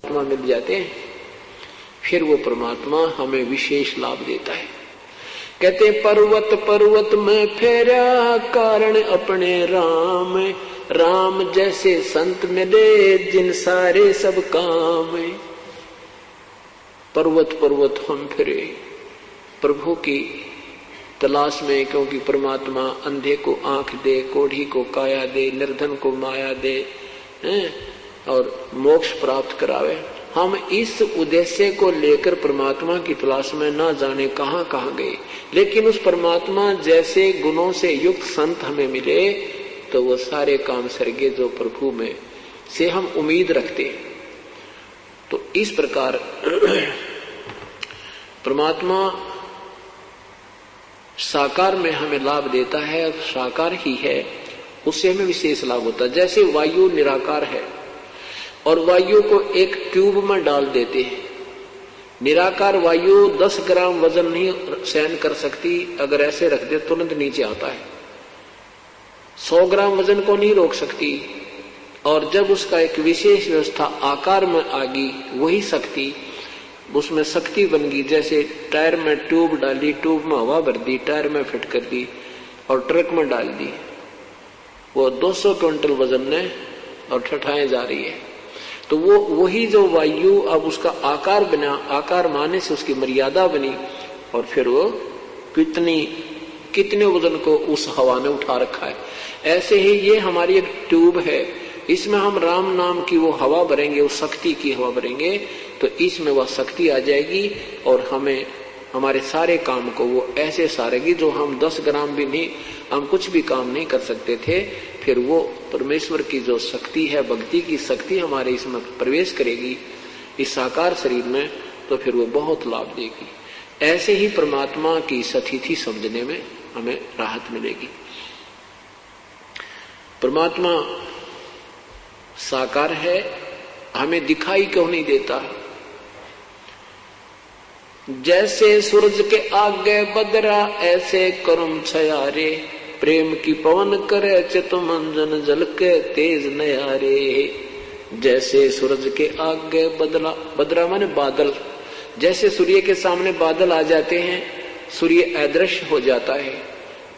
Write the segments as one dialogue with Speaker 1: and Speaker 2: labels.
Speaker 1: परमात्मा मिल जाते हैं, फिर वो परमात्मा हमें विशेष लाभ देता है। कहते पर्वत पर्वत में फेरा कारण अपने राम, राम जैसे संत मिले जिन सारे सब काम। पर्वत पर्वत हम फिरे प्रभु की तलाश में, क्योंकि परमात्मा अंधे को आंख दे, कोढ़ी को काया दे, निर्धन को माया दे और मोक्ष प्राप्त करावे। हम इस उद्देश्य को लेकर परमात्मा की तलाश में ना जाने कहां कहां गए, लेकिन उस परमात्मा जैसे गुणों से युक्त संत हमें मिले तो वो सारे काम सरगे जो प्रभु में से हम उम्मीद रखते हैं। तो इस प्रकार परमात्मा साकार में हमें लाभ देता है, साकार ही है, उससे हमें विशेष लाभ होता है। जैसे वायु निराकार है और वायु को एक ट्यूब में डाल देते हैं। निराकार वायु 10 ग्राम वजन नहीं सहन कर सकती, अगर ऐसे रख दे तुरंत नीचे आता है। 100 ग्राम वजन को नहीं रोक सकती, और जब उसका एक विशेष व्यवस्था आकार में आ गई, वही शक्ति उसमें शक्ति बन गई। जैसे टायर में ट्यूब डाली, ट्यूब में हवा भर दी, टायर में फिट कर दी और ट्रक में डाल दी, वो 200 क्विंटल वजन ने और ठठाएं जा रही है। तो वो वही जो वायु अब उसका आकार बना, आकार माने से उसकी मर्यादा बनी, और फिर वो कितने वजन को उस हवा ने उठा रखा है। ऐसे ही ये हमारी एक ट्यूब है, इसमें हम राम नाम की वो हवा भरेंगे, उस शक्ति की हवा भरेंगे, तो इसमें वह शक्ति आ जाएगी और हमें हमारे सारे काम को वो ऐसे सारेगी जो हम 10 ग्राम भी नहीं, हम कुछ भी काम नहीं कर सकते थे। फिर वो परमेश्वर की जो शक्ति है, भक्ति की शक्ति हमारे इसमें प्रवेश करेगी इस साकार शरीर में, तो फिर वो बहुत लाभ देगी। ऐसे ही परमात्मा की सतिथि समझने में हमें राहत मिलेगी। परमात्मा साकार है, हमें दिखाई क्यों नहीं देता? जैसे सूरज के आगे बदरा ऐसे कर्म छयारे, प्रेम की पवन करे चित मंजन जल के तेज नयारे। जैसे सूरज के आगे बदरा माने बादल, जैसे सूर्य के सामने बादल आ जाते हैं, सूर्य अदृश्य हो जाता है,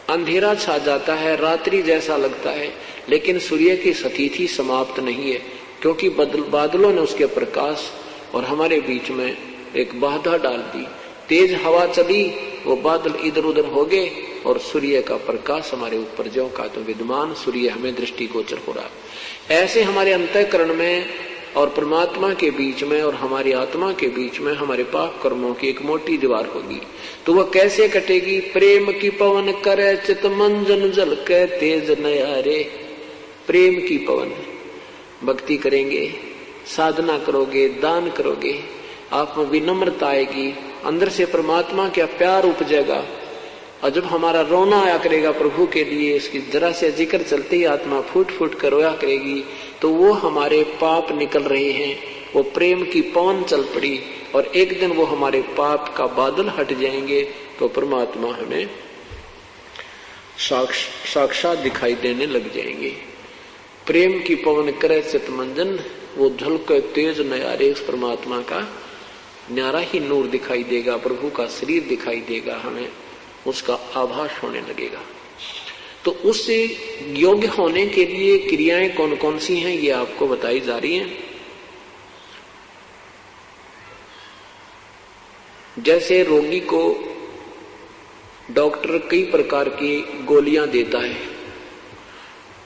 Speaker 1: अंधेरा छा जाता है, रात्रि जैसा लगता है, लेकिन सूर्य की सतिथि समाप्त नहीं है, क्योंकि बादलों ने उसके प्रकाश और हमारे बीच में एक बाधा डाल दी। तेज हवा चली, वो बादल इधर उधर हो गए और सूर्य का प्रकाश हमारे ऊपर ज्यों का तो विद्यमान सूर्य हमें दृष्टिगोचर हो रहा। ऐसे हमारे अंतःकरण में और परमात्मा के बीच में और हमारी आत्मा के बीच में हमारे पाप कर्मों की एक मोटी दीवार होगी। तो वह कैसे कटेगी? प्रेम की पवन करे चित मंजन जल के तेज नयारे। प्रेम की पवन, भक्ति करेंगे, साधना करोगे, दान करोगे, आप में विनम्रता आएगी, अंदर से परमात्मा का प्यार उपजेगा, और जब हमारा रोना आया करेगा प्रभु के लिए, इसकी जरा से जिक्र चलते ही आत्मा फूट फूट कर रोया करेगी, तो वो हमारे पाप निकल रहे हैं, वो प्रेम की पवन चल पड़ी, और एक दिन वो हमारे पाप का बादल हट जाएंगे, तो परमात्मा हमें साक्षात दिखाई देने लग जाएंगे। प्रेम की पवन करे चितमंजन, वो झलक तेज नयारे, उस परमात्मा का न्यारा ही नूर दिखाई देगा, प्रभु का शरीर दिखाई देगा, हमें उसका आभास होने लगेगा। तो उससे योग्य होने के लिए क्रियाएं कौन कौन सी हैं, ये आपको बताई जा रही हैं। जैसे रोगी को डॉक्टर कई प्रकार की गोलियां देता है,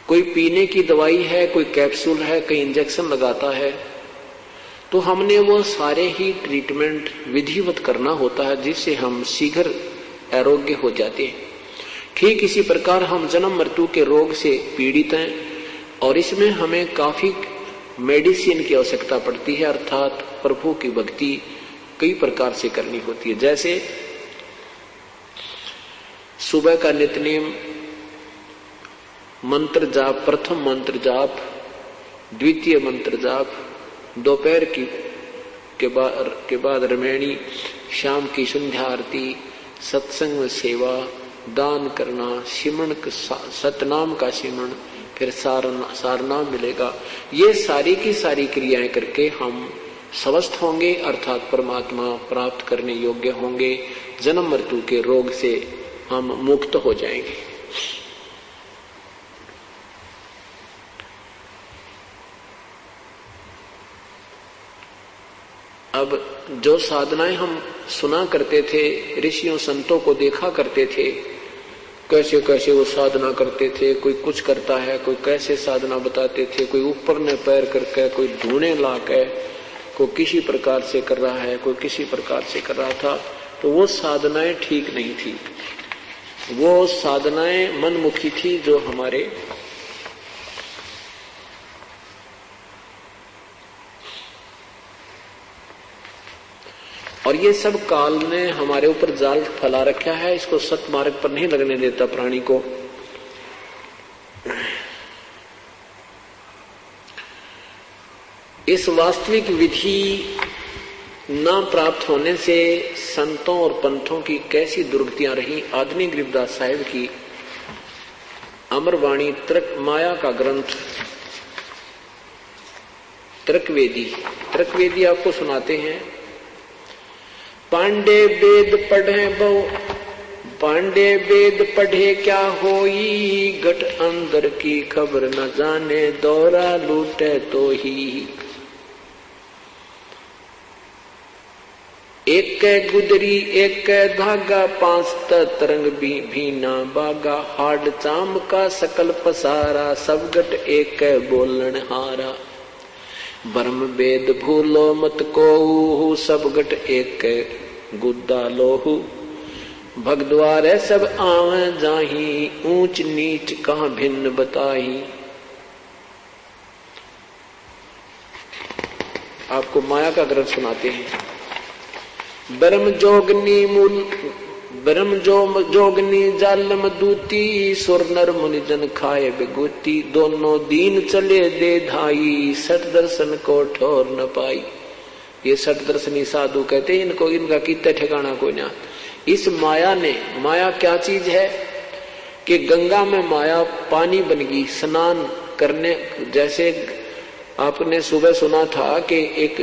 Speaker 1: कोई पीने की दवाई है, कोई कैप्सूल है, कोई इंजेक्शन लगाता है, तो हमने वो सारे ही ट्रीटमेंट विधिवत करना होता है, जिससे हम शीघ्र आरोग्य हो जाते हैं। ठीक इसी प्रकार हम जन्म मृत्यु के रोग से पीड़ित हैं, और इसमें हमें काफी मेडिसिन की आवश्यकता पड़ती है, अर्थात प्रभु की भक्ति कई प्रकार से करनी होती है। जैसे सुबह का नित्यनेम मंत्र जाप, प्रथम मंत्र जाप, द्वितीय मंत्र जाप, दोपहर के बाद रमैणी, शाम की संध्या आरती, सत्संग में सेवा, दान करना, सिमरण, सतनाम का सिमरण, फिर सारनाम मिलेगा। ये सारी की सारी क्रियाएं करके हम स्वस्थ होंगे अर्थात परमात्मा प्राप्त करने योग्य होंगे, जन्म मृत्यु के रोग से हम मुक्त हो जाएंगे। अब जो साधनाएं हम सुना करते थे, ऋषियों संतों को देखा करते थे, कैसे कैसे वो साधना करते थे, कोई कुछ करता है, कोई कैसे साधना बताते थे, कोई ऊपर ने पैर करके, कोई धूने ला के, कोई किसी प्रकार से कर रहा है, कोई किसी प्रकार से कर रहा था, तो वो साधनाएं ठीक नहीं थी। वो साधनाएं मनमुखी थी जो हमारे और ये सब काल ने हमारे ऊपर जाल फैला रखा है, इसको सतमार्ग पर नहीं लगने देता प्राणी को। इस वास्तविक विधि न प्राप्त होने से संतों और पंथों की कैसी दुर्गतियां रही। आदरणीय गरीबदास साहिब की अमरवाणी तर्क माया का ग्रंथ तर्कवेदी आपको सुनाते हैं। पांडे वेद पढ़े क्या होई, घट अंदर की खबर न जाने, दौरा लूटे तो ही। एक गुदरी एक धागा, पांच तरंग भी ना बागा, हाड चाम का सकल पसारा, सब गट एक बोलन हारा। ब्रह्म वेद भूलो मत को, सब गट एक गुद्दा लोहू। भगद्वारे सब आवे जाही, ऊंच नीच कहाँ भिन्न बताही। आपको माया का ग्रंथ सुनाते हैं। ब्रह्म जोगनी जालम दूती, सुर नर मुनि जन खाए बेगूती। दोनों दीन चले दे धाई, सठ दर्शन को ठोर न पाई। ये सठ दर्शनी साधु कहते हैं इनको, इनका कितने ठिकाना कोई ना। इस माया क्या चीज है कि गंगा में माया पानी बन गई स्नान करने। जैसे आपने सुबह सुना था कि एक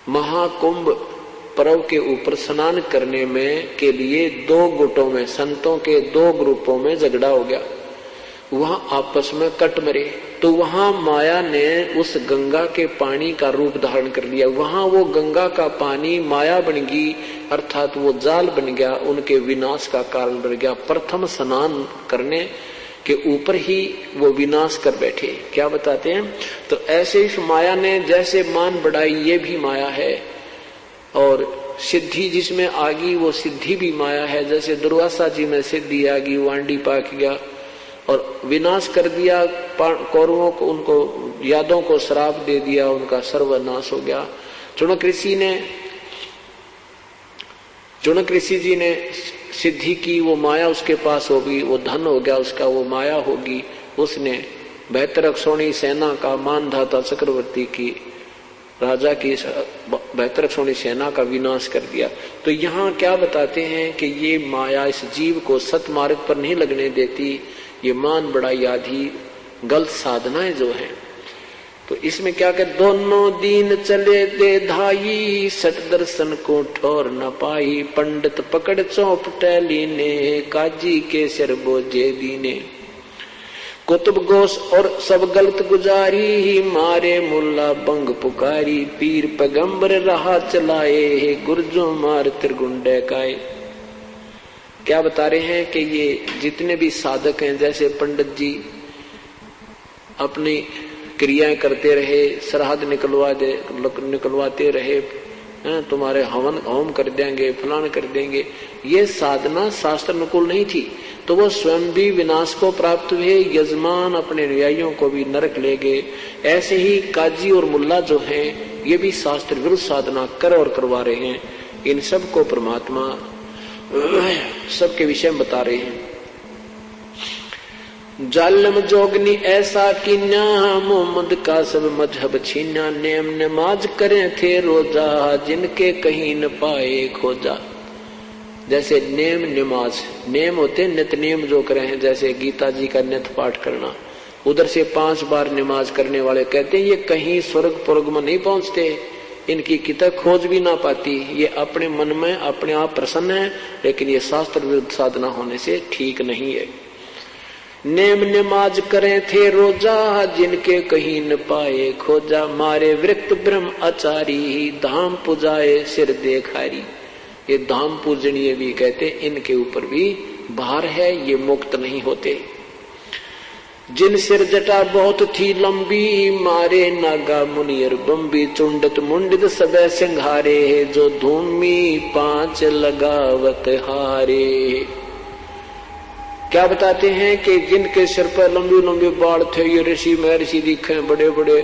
Speaker 1: महाकुंभ पर्व के ऊपर स्नान करने में के लिए दो गुटों में, संतों के दो ग्रुपों में झगड़ा हो गया, वहां आपस में कट मरे। तो वहां माया ने उस गंगा के पानी का रूप धारण कर लिया। वहां वो गंगा का पानी माया बन गई, अर्थात वो जाल बन गया, उनके विनाश का कारण बन गया। प्रथम स्नान करने के ऊपर ही वो विनाश कर बैठे। क्या बताते हैं? तो ऐसे इस माया ने जैसे मान बढ़ाई, ये भी माया है। और सिद्धि जिसमें आ गई वो सिद्धि भी माया है। जैसे दुर्वासा जी में सिद्धि आ गई, वांडी पाक गया और विनाश कर दिया कौरवों को, उनको यादों को श्राप दे दिया, उनका सर्वनाश हो गया। चुनक ऋषि जी ने सिद्धि की, वो माया उसके पास होगी, वो धन हो गया उसका, वो माया होगी। उसने बेहतर सेना का मानधाता चक्रवर्ती की राजा की बेहतर सेना का विनाश कर दिया। तो यहाँ क्या बताते हैं कि ये माया इस जीव को सतमार्ग पर नहीं लगने देती। ये मान बढ़ाई आदि गलत साधनाएं जो हैं, तो इसमें क्या कर दोनों दीन चले दे धाई, सत दर्शन को ठोर न पाई। पंडित पकड़ चौप टैली ने, काजी के सिर बोझे दीने। कुतुब गोश और सब गलत गुजारी, मारे मुल्ला बंग पुकारी। पीर पैगंबर रहा चलाए, गुर्जो मार त्रिगुंडे काए। क्या बता रहे हैं कि ये जितने भी साधक हैं, जैसे पंडित जी अपनी क्रियाएं करते रहे, श्राद्ध निकलवाते रहे, तुम्हारे हवन होम कर देंगे, फलान कर देंगे, ये साधना शास्त्र अनुकूल नहीं थी। तो वो स्वयं भी विनाश को प्राप्त हुए, यजमान अपने अनुयायियों को भी नरक ले गए। ऐसे ही काजी और मुल्ला जो हैं, ये भी शास्त्र विरुद्ध साधना कर और करवा रहे हैं। इन सब को परमात्मा सबके विषय में बता रहे हैं। जालम जोगनी ऐसा किन्या, मोहम्मद का सब मजहब छीना। नेम नमाज करें थे रोजा, जिनके कहीं न पाए खोजा। जैसे नेम नमाज, नेम होते नित नियम जो करे हैं, जैसे गीता जी का नित पाठ करना, उधर से 5 बार नमाज करने वाले कहते हैं ये कहीं स्वर्ग पुर्ग में नहीं पहुंचते, इनकी किताब खोज भी ना पाती, ये अपने मन में अपने आप प्रसन्न है, लेकिन ये शास्त्र विरुद्ध साधना होने से ठीक नहीं है। नेम नमाज करें थे रोजा, जिनके कहीं न पाए खोजा, मारे वृक्त ब्रह्म आचारी, धाम पुजाए सिर देखारी। ये धाम पूजनीय भी कहते, इनके ऊपर भी भार है, ये मुक्त नहीं होते। जिन सिर जटा बहुत थी लंबी, मारे नागा मुनियर बम्बी, चुंडत मुंडित सबे सिंघारे, जो धूमी 5 लगावत हारे। क्या बताते हैं कि जिनके सिर पर लंबी लंबी बाल थे, ये ऋषि महर्षि दिखे बड़े बड़े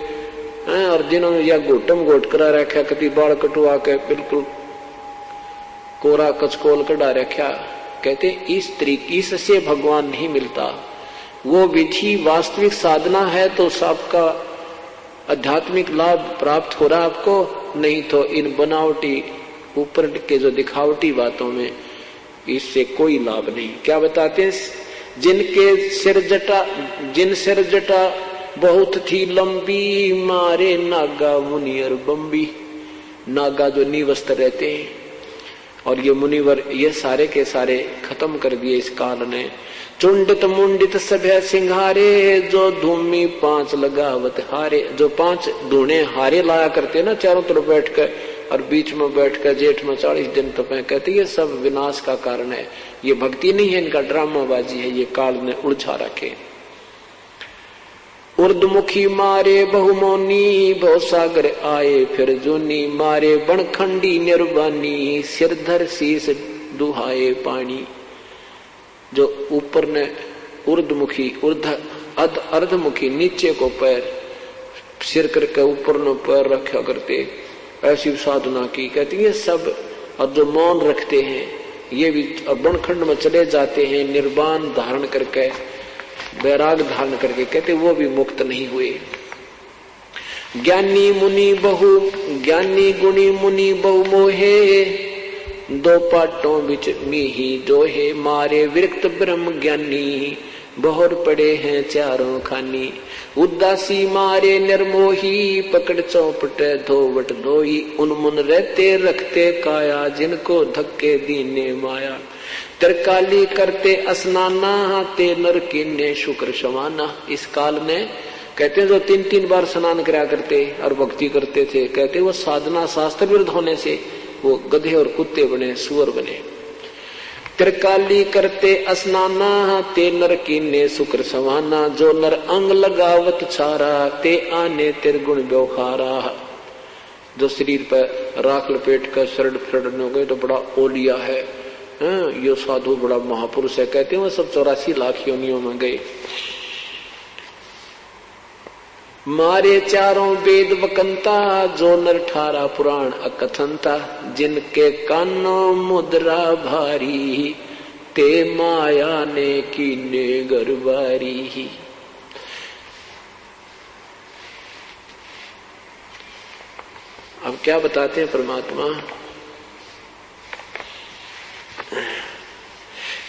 Speaker 1: हैं, और जिन्होंने या घोटम घोट करा रखा, कभी बाल कटवा के बिल्कुल कोरा कचकोल कटा रखा, कहते इस तरीके से भगवान नहीं मिलता। वो विधि वास्तविक साधना है तो सबका आध्यात्मिक लाभ प्राप्त हो रहा आपको, नहीं तो इन बनावटी ऊपर के जो दिखावटी बातों में इससे कोई लाभ नहीं। क्या बताते हैं, जिनके जिन सिर जटा बहुत थी लंबी, मारे नागा मुनियर बम्बी। नागा जो निवस्त्र रहते हैं, और ये मुनिवर ये सारे के सारे खत्म कर दिए इस काल ने। चुंडित मुंडित सभ्य सिंघारे, जो धूमी 5 लगावत हारे। जो 5 धूणे हारे लाया करते ना चारों तरफ बैठ कर, और बीच में बैठकर जेठ में 40 दिन तपे, कहते ये सब विनाश का कारण है, ये भक्ति नहीं है, इनका ड्रामाबाजी है, ये काल ने उलझा रखे। उर्दमुखी मारे बहुमोनी, भवसागर आए फिर जूनी, मारे बनखंडी निर्वाणी, सिरधर शीस दुहाए पानी। जो ऊपर ने उर्दमुखी अर्धमुखी नीचे को पैर, सिर करके ऊपर ने पैर रखा करते, ऐसी साधना की। कहती है सब, और जो मौन रखते हैं ये भी बनखंड में चले जाते हैं, निर्वाण धारण करके, वैराग धारण करके, कहते वो भी मुक्त नहीं हुए। ज्ञानी मुनि बहु ज्ञानी गुणी मुनि बहु मोहे, 2 पाटों बिच मीही जोहे, मारे विरक्त ब्रह्म ज्ञानी, बहुर पड़े हैं चारों खानी। उदासी मारे निर्मोही, पकड़ चौपट धोवट धोई, उनमुन रहते रखते काया, जिनको धक्के दीने माया। तरकाली करते स्नाना, ते नर किन्ने शुक्र समाना। इस काल में कहते हैं जो 3-3 बार स्नान करा करते और भक्ति करते थे, कहते वो साधना शास्त्र विरुद्ध होने से वो गधे और कुत्ते बने, सुअर बने। त्रिकाली करते स्नाना, ते नर कीने शुक्र समाना, जो नर अंग लगावत छारा, ते आने त्रिगुण व्यवहारा। जो शरीर पर राख लपेट कर शरण शरण हो गए तो बड़ा ओलिया है, ये साधु बड़ा महापुरुष है, कहते हैं वो सब 84 लाख योनियों में गए। मारे चारों वेद वकंता, जो नर 18 पुराण अकथनता, जिनके कानों मुद्रा भारी, ते माया ने कीने गरबारी। अब क्या बताते हैं परमात्मा,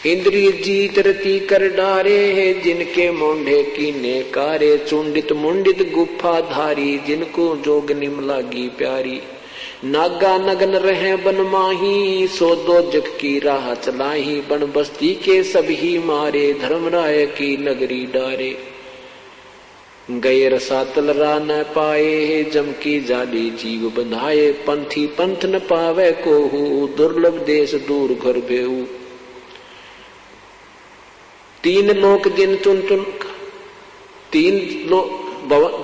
Speaker 1: इंद्रिय जीत रति कर डारे, जिनके मोंढे कीने कारे, चुंडित मुंडित गुफा धारी, जिनको जोग निम लागी प्यारी। नागा नगन रहे बन माही, सो दो जग की राह चलाही, बन बस्ती के सभी मारे, धर्मराय की नगरी डारे। गए रसातल रा न पाए, जम की जाली जीव बंधाए, पंथी पंथ न पावे कोहू, दुर्लभ देश दूर घर बेऊ। 3 लोक जिन चुन चुन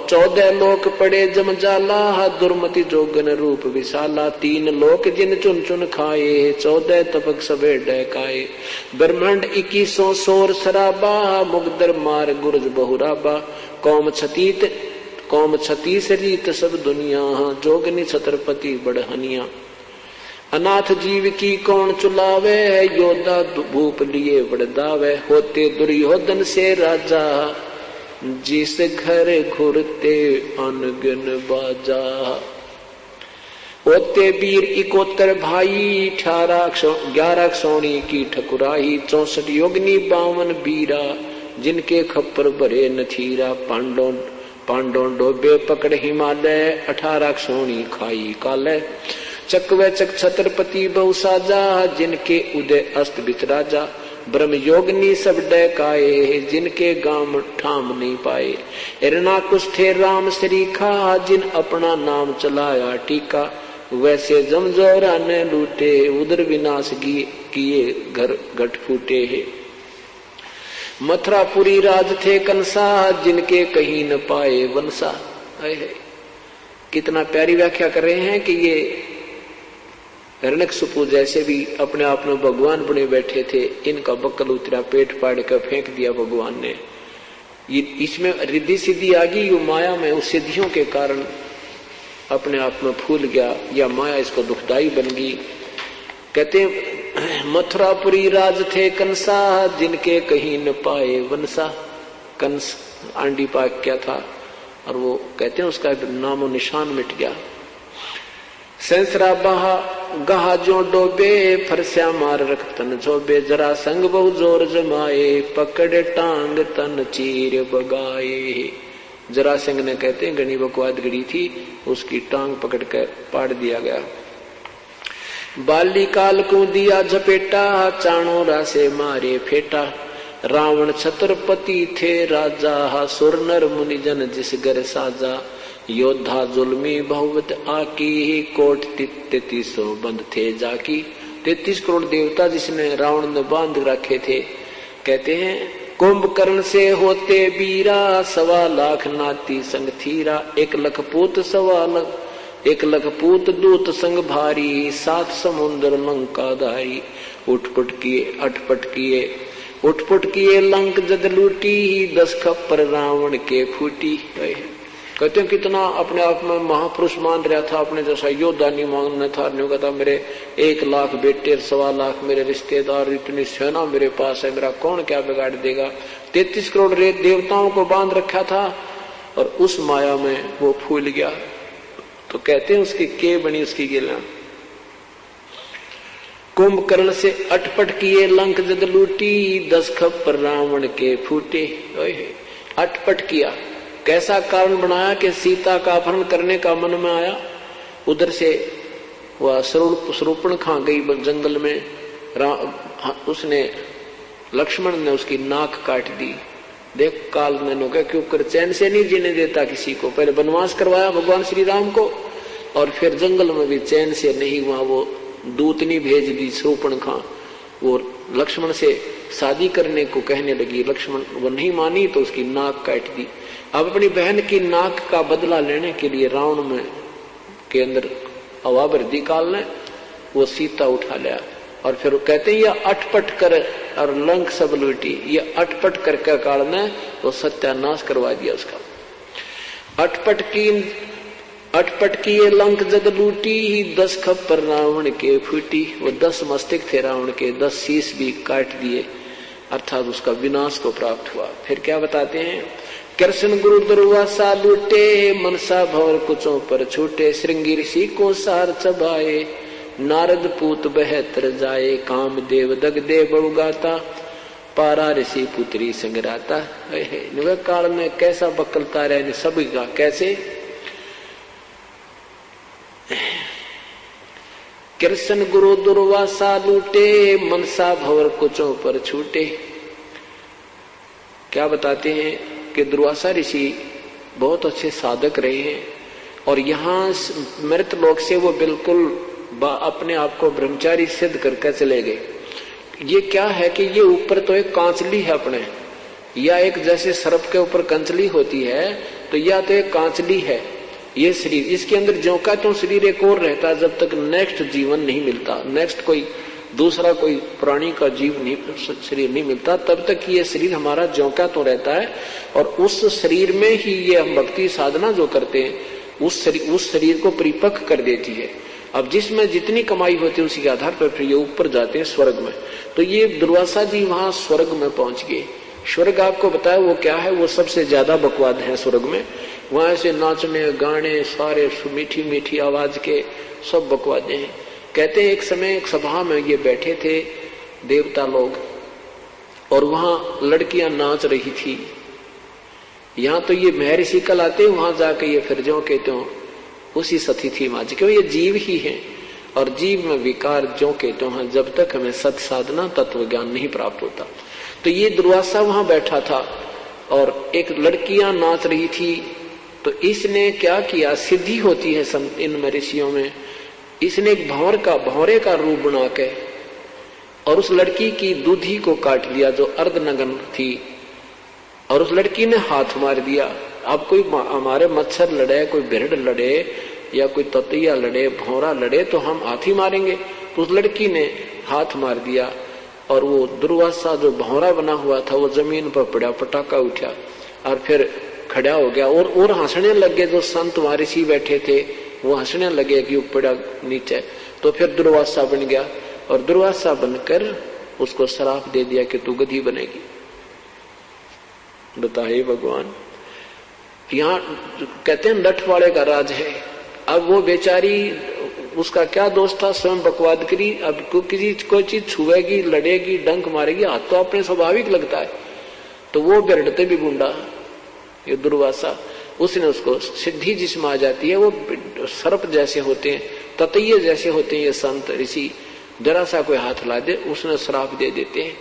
Speaker 1: 14 लोक पड़े जम जाला, दुर्मति जोगन रूप विशाला। 3 लोक जिन चुन चुन खाए, 14 तपक सबे डहकाए। ब्रह्मांड 21 सोर शराबा, मुगदर मार गुरज बहुराबा। कौम छतीस रीत सब दुनिया, जोगनी छत्रपति बढ़हनिया। अनाथ जीव की कौन चुलावे, योद्धा भूप लिए बड़दावे। होते दुर्योधन से राजा, जिस घर घुरते अनगिन बाजा। होते वीर 71 भाई, 11 सोनी की ठकुराई। 64 योगनी 52 बीरा, जिनके खप्पर भरे नथीरा। पांडों डोबे पकड़ हिमालय, 18 सोनी खाई काले। चकवे चक छत्रपति बहु साजा, जिनके उदय अस्त बिच राजा। ब्रह्म योगनी सब डकाए, जिनके गाम ठाम नहीं पाए। एरना कुछ थे राम सरीखा, जिन अपना नाम चलाया टीका। वैसे जमजोरा ने लूटे, उधर विनाश किए घर घट फूटे है। मथुरापुरी राज थे कंसा, जिनके कहीं न पाए वंसा। कितना प्यारी व्याख्या कर रहे हैं कि ये हिरण्यकशिपु जैसे भी अपने आप में भगवान बने बैठे थे, इनका बक्कल उतरा, पेट फाड़ कर फेंक दिया भगवान ने। ये इसमें रिद्धि सिद्धि आ गई, यो माया में उस सिद्धियों के कारण अपने आप में फूल गया, या माया इसको दुखदाई बन गई। कहते मथुरापुरी राज थे कंसा, जिनके कहीं न पाए वंसा। कंस आंडी पाक क्या था, और वो कहते हैं उसका नामो निशान मिट गया। संसरा बहा गहा जो डोबे, फरस्या मार रख तन झोबे। जरा संग बहु जोर जमाए, पकड़े टांग तन चीर बगाए। जरा सिंह ने कहते हैं घनी बकवाद गड़ी थी, उसकी टांग पकड़ कर पाड़ दिया गया। बाली काल को दिया झपेटा, चाणो रासे मारे फेटा। रावण छत्रपति थे राजा, सुर नर मुनि जन जिस घर साजा। योद्धा जुल्मी बहुवत आकी, कोट 33 बंद थे जाकी। 33 करोड़ देवता जिसने रावण ने बांध रखे थे। कहते हैं कुंभकर्ण से होते बीरा, 1.25 लाख नाती संग थीरा। 1 लाख पूत 1 लाख पूत दूत संग भारी, 7 समुद्र लंका धारी। उठपट किए लंक जद लूटी, 10 खप्पर रावण के फूटी। कहते हैं कितना अपने आप में महापुरुष मान रहा था, अपने जैसा योद्धा नहीं मांगना था। नहीं कहता मेरे 1 लाख बेटे, 1.25 लाख मेरे रिश्तेदार, इतनी सेना मेरे पास है, मेरा कौन क्या बिगाड़ देगा। 33 करोड़ देवताओं को बांध रखा था, और उस माया में वो फूल गया। तो कहते हैं उसकी के बनी उसकी गिला। कुंभकर्ण से अटपट किए लंक जद लूटी, 10 खप्पर रावण के फूटे। अटपट किया, कैसा कारण बनाया कि सीता का अपहरण करने का मन में आया। उधर से वह स्वरूपण खा गई जंगल में, उसने लक्ष्मण ने उसकी नाक काट दी। देख काल ने कहा क्यों कर चैन से नहीं जीने देता किसी को। पहले वनवास करवाया भगवान श्री राम को, और फिर जंगल में भी चैन से नहीं, वहां वो दूतनी भेज दी स्वरूपण खा। वो लक्ष्मण से शादी करने को कहने लगी, लक्ष्मण वो नहीं मानी तो उसकी नाक काट दी। अब अपनी बहन की नाक का बदला लेने के लिए रावण में के अंदर हवा भर दी काल ने, वो सीता उठा लिया। और फिर कहते हैं ये अटपट कर और लंक सब लूटी। ये अटपट करके काल ने वो सत्यानाश करवा दिया उसका। अटपट की ये लंक जद लूटी, 10 खप्पर रावण के फूटी। वो 10 मस्तक थे रावण के, 10 शीश भी काट दिए, अर्थात उसका विनाश को प्राप्त हुआ। फिर क्या बताते हैं, कृष्ण गुरु दुर्वासा लूटे, मनसा भवर कुचों पर छूटे। श्रृंगी ऋषि को सार चबाए, नारद पूत बहतर जाए। काम देव दग दे बहुगाता, पारा ऋषि पुत्री संगराता। काल में कैसा बकलता रहे सभी का, कैसे कृष्ण गुरु दुर्वासा लूटे, मनसा भवर कुचों पर छूटे। क्या बताते हैं कि दुर्वासा ऋषि बहुत अच्छे साधक रहे हैं, और यहाँ मृत लोक से वो बिल्कुल अपने आप को ब्रह्मचारी सिद्ध करके चले गए। ये क्या है कि ये ऊपर तो एक कांचली है अपने, या एक जैसे सर्प के ऊपर कंचली होती है, तो या तो एक कांचली है ये शरीर, इसके अंदर ज्यों का तो शरीर एक और रहता है जब तक नेक्स्ट जीवन नहीं मिलता, नेक्स्ट कोई दूसरा कोई प्राणी का जीव नहीं शरीर नहीं मिलता, तब तक ये शरीर हमारा ज्यों का तो रहता है। और उस शरीर में ही ये हम भक्ति साधना जो करते हैं उस शरीर को परिपक्व कर देती है। अब जिसमें जितनी कमाई होती है उसी के आधार पर फिर ये ऊपर जाते हैं स्वर्ग में। तो ये दुर्वासा जी वहां स्वर्ग में पहुंच गए। स्वर्ग आपको बताया वो क्या है, वो सबसे ज्यादा बकवाद है स्वर्ग में। वहां से नाचने गाने सारे मीठी मीठी आवाज के सब बकवादे हैं। कहते हैं एक समय एक सभा में ये बैठे थे देवता लोग, और वहां लड़कियां नाच रही थी। यहां तो ये महर्षि कल आते, वहां जाके ये फिर जो कहते हो उसी सती थी माँ जी, क्यों ये जीव ही है और जीव में विकार जो कहते हैं जब तक हमें सत साधना तत्व ज्ञान नहीं प्राप्त होता। तो ये दुर्वासा वहां बैठा था और एक लड़कियां नाच रही थी। तो इसने क्या किया, सिद्धि होती है इन ऋषियों में, इसने एक भंवरे का रूप बना के और उस लड़की की दूधी को काट लिया जो अर्धनग्न थी, और उस लड़की ने हाथ मार दिया। अब कोई हमारे मच्छर लड़े, कोई भेड़ लड़े या कोई ततैया लड़े, भौरा लड़े तो हम हाथ ही मारेंगे। तो उस लड़की ने हाथ मार दिया और वो दुर्वासा जो भौरा बना हुआ था वो जमीन पर पड़ा, पटाखा उठा और फिर खड़ा हो गया और हंसने लगे। जो संत ऋषि बैठे थे वो हंसने लगे कि पड़ा नीचे। तो फिर दुर्वासा बन गया और दुर्वासा बनकर उसको श्राप दे दिया कि तू गधी बनेगी। बताइए भगवान, यहाँ कहते हैं लठ वाले का राज है। अब वो बेचारी, उसका क्या दोष था, स्वयं बकवाद करी। अब कोई चीज छुएगी, लड़ेगी, डंक मारेगी, हाथ तो अपने स्वाभाविक लगता है। तो वो बिरड़ते भी गुंडा ये दुर्वासा, उसने उसको सिद्धि जिसमें आ जाती है, वो सर्प जैसे होते हैं, ततैये जैसे होते हैं ये संत ऋषि, जरा सा कोई हाथ ला दे उसने श्राप दे देते हैं।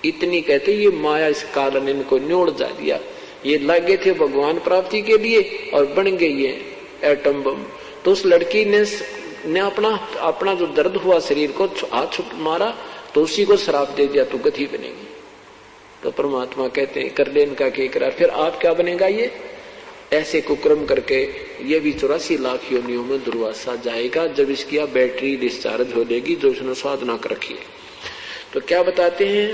Speaker 1: इतनी कहते ये माया इस काल ने इनको न्योड़ जा दिया। ये लगे थे भगवान प्राप्ति के लिए और बन गई ये एटम बम। तो उस लड़की ने अपना जो दर्द हुआ शरीर को हाथ मारा तो उसी को श्राप दे दिया, तू गधी बनेगी। तो परमात्मा कहते हैं कर ले इनका के करार, फिर आप क्या बनेगा। ये ऐसे कुक्रम करके ये भी 84 लाख योनियों में दुर्वासा जाएगा जब इसकी बैटरी डिस्चार्ज हो जाएगी जो उसने साधना कर रखी है। तो क्या बताते हैं,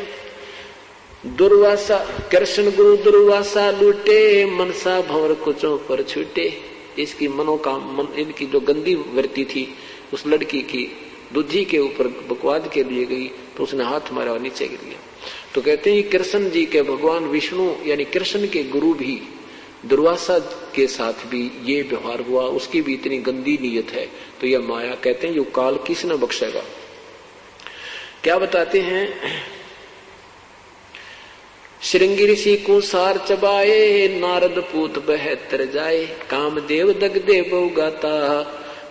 Speaker 1: दुर्वासा कृष्ण गुरु दुर्वासा लूटे, मनसा भंवर कुचों पर छूटे। इसकी इनकी जो गंदी वृत्ति थी उस लड़की की दूधी के ऊपर बकवाद के लिए गई तो उसने हाथ मारा और नीचे गिर गया। तो कहते हैं कृष्ण जी के भगवान विष्णु यानी कृष्ण के गुरु भी दुर्वासा के साथ भी ये व्यवहार हुआ, उसकी भी इतनी गंदी नीयत है। तो यह माया कहते हैं यो काल किसने बख्शेगा। क्या बताते हैं, श्रृंगी ऋषि को सार चबाए, नारद पूत बहतर जाए, कामदेव दगदे बहु गाता,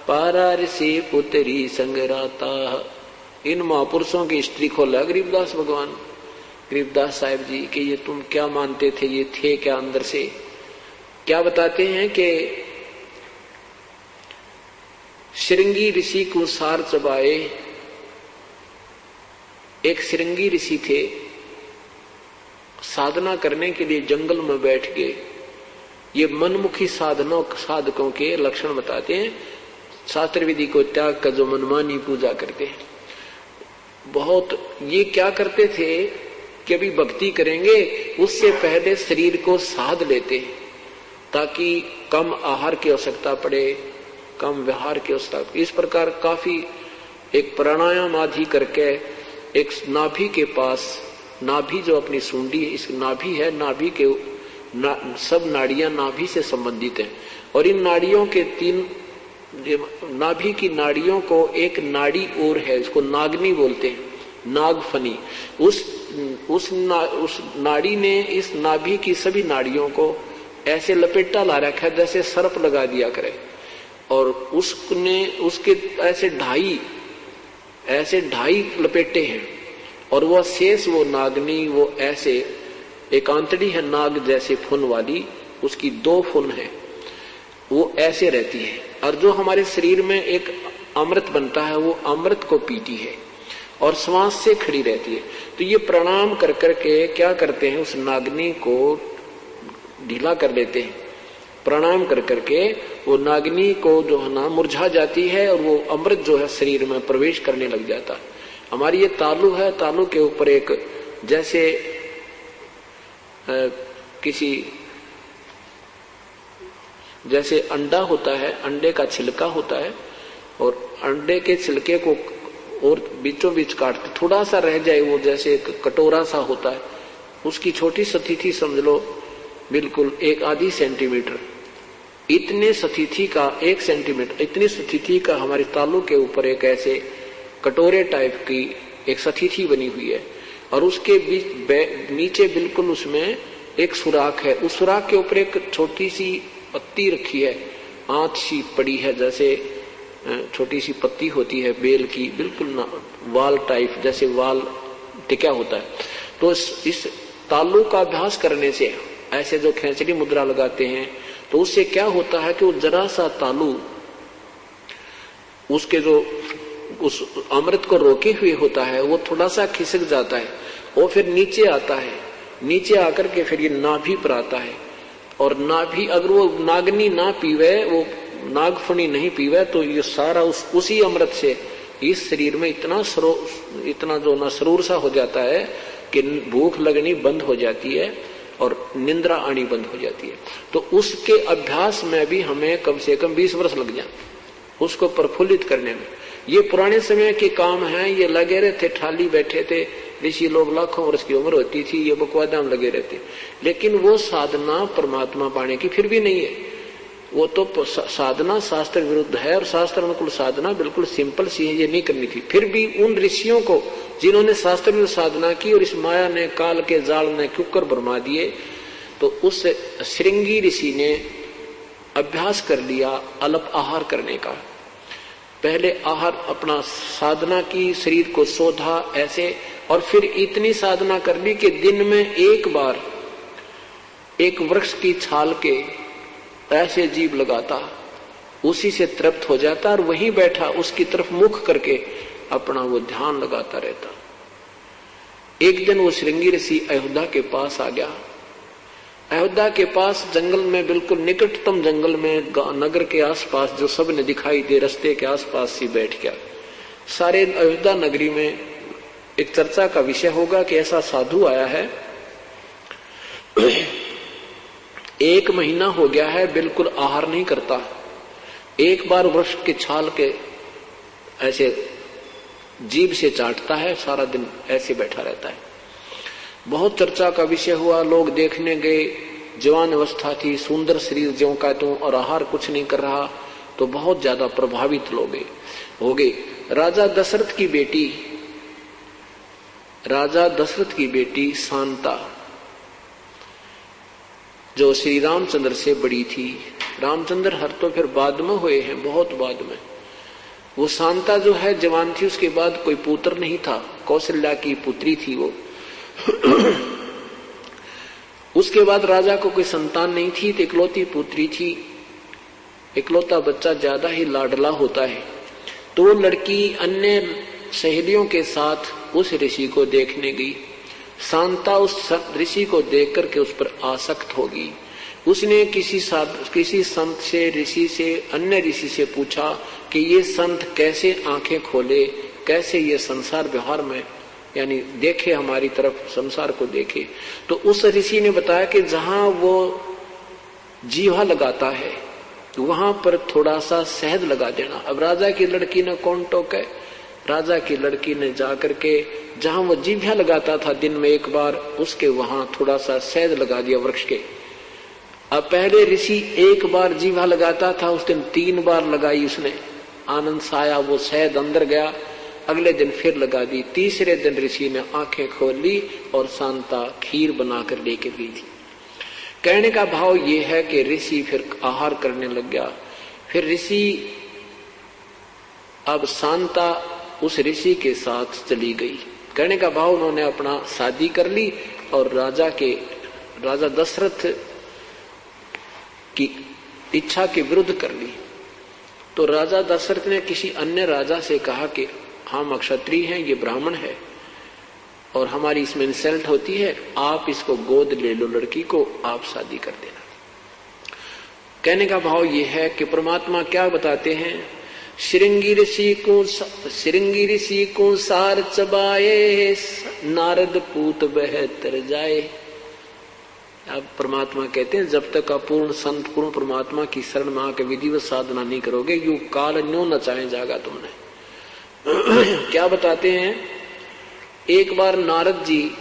Speaker 1: पारा ऋषि पुत्री संगराता। इन महापुरुषों की हिस्ट्री खोला गरीबदास भगवान, गरीबदास साहिब जी कि ये तुम क्या मानते थे, ये थे क्या अंदर से। क्या बताते हैं कि श्रृंगी ऋषि को सार चबाए। एक श्रृंगी ऋषि थे, साधना करने के लिए जंगल में बैठ गए। ये मनमुखी साधकों के लक्षण बताते हैं। शास्त्र विधि को त्याग कर जो मनमानी पूजा करते हैं, बहुत ये क्या करते थे कि अभी भक्ति करेंगे उससे पहले शरीर को साध लेते ताकि कम आहार की आवश्यकता पड़े, कम व्यवहार की आवश्यकता। इस प्रकार काफी एक प्राणायाम आदि करके एक नाभि के पास, नाभि जो अपनी सूंडी इस नाभि है, नाभि के सब नाड़ियां नाभि से संबंधित हैं और इन नाड़ियों के तीन, नाभि की नाड़ियों को एक नाड़ी और है, इसको नागनी बोलते हैं, नागफनी। उस नाड़ी ने इस नाभि की सभी नाड़ियों को ऐसे लपेटा ला रखा है जैसे सर्प लगा दिया करे, और उसने उसके ऐसे ढाई लपेटे हैं और वह शेष वो नागनी वो ऐसे एक आंतड़ी है नाग जैसे फुन वाली, उसकी 2 फुन है, वो ऐसे रहती है। और जो हमारे शरीर में एक अमृत बनता है वो अमृत को पीती है और श्वास से खड़ी रहती है। तो ये प्रणाम कर करके क्या करते हैं, उस नागनी को ढीला कर देते हैं। प्रणाम कर करके वो नागनी को जो है ना मुरझा जाती है और वो अमृत जो है शरीर में प्रवेश करने लग जाता है। हमारी ये तालू है, तालू के ऊपर एक जैसे जैसे अंडा होता है, अंडे का छिलका होता है और अंडे के छिलके को और बीचों बीच काटते थोड़ा सा रह जाए, वो जैसे एक कटोरा सा होता है, उसकी छोटी सतीथी समझ लो बिल्कुल 1 सेंटीमीटर, इतने सतीथी का 1 सेंटीमीटर इतनी सतीथी का हमारे तालू के ऊपर एक ऐसे कटोरे टाइप की एक सतीथी बनी हुई है और उसके बीच नीचे बिल्कुल उसमें एक सुराख है। उस सुराख के ऊपर एक छोटी सी पत्ती रखी है, आंच सी पड़ी है, जैसे छोटी सी पत्ती होती है बेल की, बिल्कुल वाल टाइप, जैसे वाल टिका होता है। तो इस तालु का अभ्यास करने से, ऐसे जो खेचरी मुद्रा लगाते हैं, तो उससे क्या होता है कि वो जरा सा तालु उसके जो उस अमृत को रोके हुए होता है वो थोड़ा सा खिसक जाता है, वो फिर नीचे आता है, नीचे आकर के फिर ये नाभि पर आता है। और नाभि अगर वो नागनी ना पीवे, वो नागफणी नहीं पीवे, तो ये सारा उसी अमृत से इस शरीर में इतना जो नसरूर सा हो जाता है कि भूख लगनी बंद हो जाती है और निंद्रा आनी बंद हो जाती है। तो उसके अभ्यास में भी हमें कम से कम 20 वर्ष लग जाते उसको प्रफुल्लित करने में। ये पुराने समय के काम हैं, ये लगे रहते, ठाली बैठे थे ऋषि लोग, लाखों वर्ष की उम्र होती थी, ये बकवादा में लगे रहते। लेकिन वो साधना परमात्मा पाने की फिर भी नहीं है। वो तो साधना शास्त्र विरुद्ध है और शास्त्र अनुकूल साधना बिल्कुल सिंपल सी है, ये नहीं करनी थी। फिर भी उन ऋषियों को जिन्होंने शास्त्र विरुद्ध साधना की और इस माया ने, काल के जाल ने कुकर भरमा दिए, तो उस श्रृंगी ऋषि ने अभ्यास कर लिया अल्प आहार करने का। पहले आहार अपना साधना की, शरीर को शोधा ऐसे, और फिर इतनी साधना कर ली कि दिन में एक बार एक वृक्ष की छाल के ऐसे जीभ लगाता, उसी से तृप्त हो जाता और वहीं बैठा उसकी तरफ मुख करके अपना वो ध्यान लगाता रहता। एक दिन वो श्रृंगी ऋषि अयोध्या के पास आ गया। अयोध्या के पास जंगल में, बिल्कुल निकटतम जंगल में, नगर के आसपास जो सब ने दिखाई दे, रास्ते के आसपास ही बैठ गया। सारे अयोध्या नगरी में एक चर्चा का विषय होगा कि ऐसा साधु आया है, 1 महीना हो गया है, बिल्कुल आहार नहीं करता, एक बार वृक्ष के छाल के ऐसे जीभ से चाटता है, सारा दिन ऐसे बैठा रहता है। बहुत चर्चा का विषय हुआ, लोग देखने गए, जवान अवस्था थी, सुंदर शरीर ज्यों का त्यों, और आहार कुछ नहीं कर रहा, तो बहुत ज्यादा प्रभावित लोग हो गए। राजा दशरथ की बेटी शांता, जो श्री रामचंद्र से बड़ी थी, रामचंद्र हर तो फिर बाद में हुए हैं, बहुत बाद में, वो शांता जो है जवान थी, उसके बाद कोई पुत्र नहीं था, कौशल्या की पुत्री थी वो। उसके बाद राजा को कोई संतान नहीं थी, तो इकलौती पुत्री थी। इकलौता बच्चा ज्यादा ही लाडला होता है, तो वो लड़की अन्य सहेलियों के साथ उस ऋषि को देखने गई। शांता उस ऋषि को देख करके उस पर आसक्त हो गई। उसने किसी संत से, ऋषि से, अन्य ऋषि से पूछा कि ये संत कैसे आंखें खोले, कैसे ये संसार व्यवहार में यानी देखे, हमारी तरफ संसार को देखे। तो उस ऋषि ने बताया कि जहां वो जीवा लगाता है वहां पर थोड़ा सा शहद लगा देना। अब राजा की लड़की ने कौन टोके, राजा की लड़की ने जाकर के जहां वो जीभा लगाता था दिन में एक बार, उसके वहां थोड़ा सा शहद लगा दिया वृक्ष के। अब पहले ऋषि एक बार जीभा लगाता था, उस दिन 3 बार लगाई उसने, आनंद साया, वो शहद अंदर गया। अगले दिन फिर लगा दी। तीसरे दिन ऋषि ने आंखें खोल ली और शांता खीर बनाकर लेके पी थी। कहने का भाव ये है कि ऋषि फिर आहार करने लग गया। फिर ऋषि, अब शांता उस ऋषि के साथ चली गई। कहने का भाव उन्होंने अपना शादी कर ली और राजा दशरथ की इच्छा के विरुद्ध कर ली। तो राजा दशरथ ने किसी अन्य राजा से कहा कि हम क्षत्रिय हैं, ये ब्राह्मण है और हमारी इसमें इंसल्ट होती है, आप इसको गोद ले लो, लड़की को आप शादी कर देना। कहने का भाव ये है कि परमात्मा क्या बताते हैं, श्रृंगी ऋषि को सार चबाए, नारद पूत बहतर जाए। अब परमात्मा कहते हैं जब तक अपूर्ण संत पूर्ण परमात्मा की शरण में आकर विधिवत साधना नहीं करोगे, यू काल न्यो नचाए जागा तुमने। क्या बताते हैं, एक बार नारद जी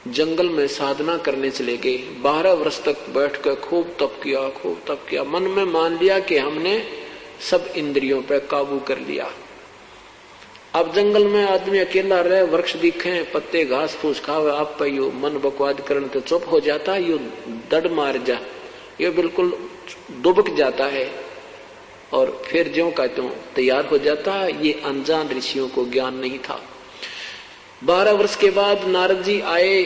Speaker 1: जंगल में साधना करने चले गए। 12 वर्ष तक बैठकर खूब तप किया, मन में मान लिया कि हमने सब इंद्रियों पर काबू कर लिया। अब जंगल में आदमी अकेला रहे, वृक्ष दिखे, पत्ते घास फूस खावे, आप पे यू मन बकवाद करने तो चुप हो जाता, यू दड़ मार जा, ये बिल्कुल दुबक जाता है और फिर ज्यों का त्यों तैयार हो जाता है। ये अनजान ऋषियों को ज्ञान नहीं था। 12 वर्ष के बाद नारद जी आए।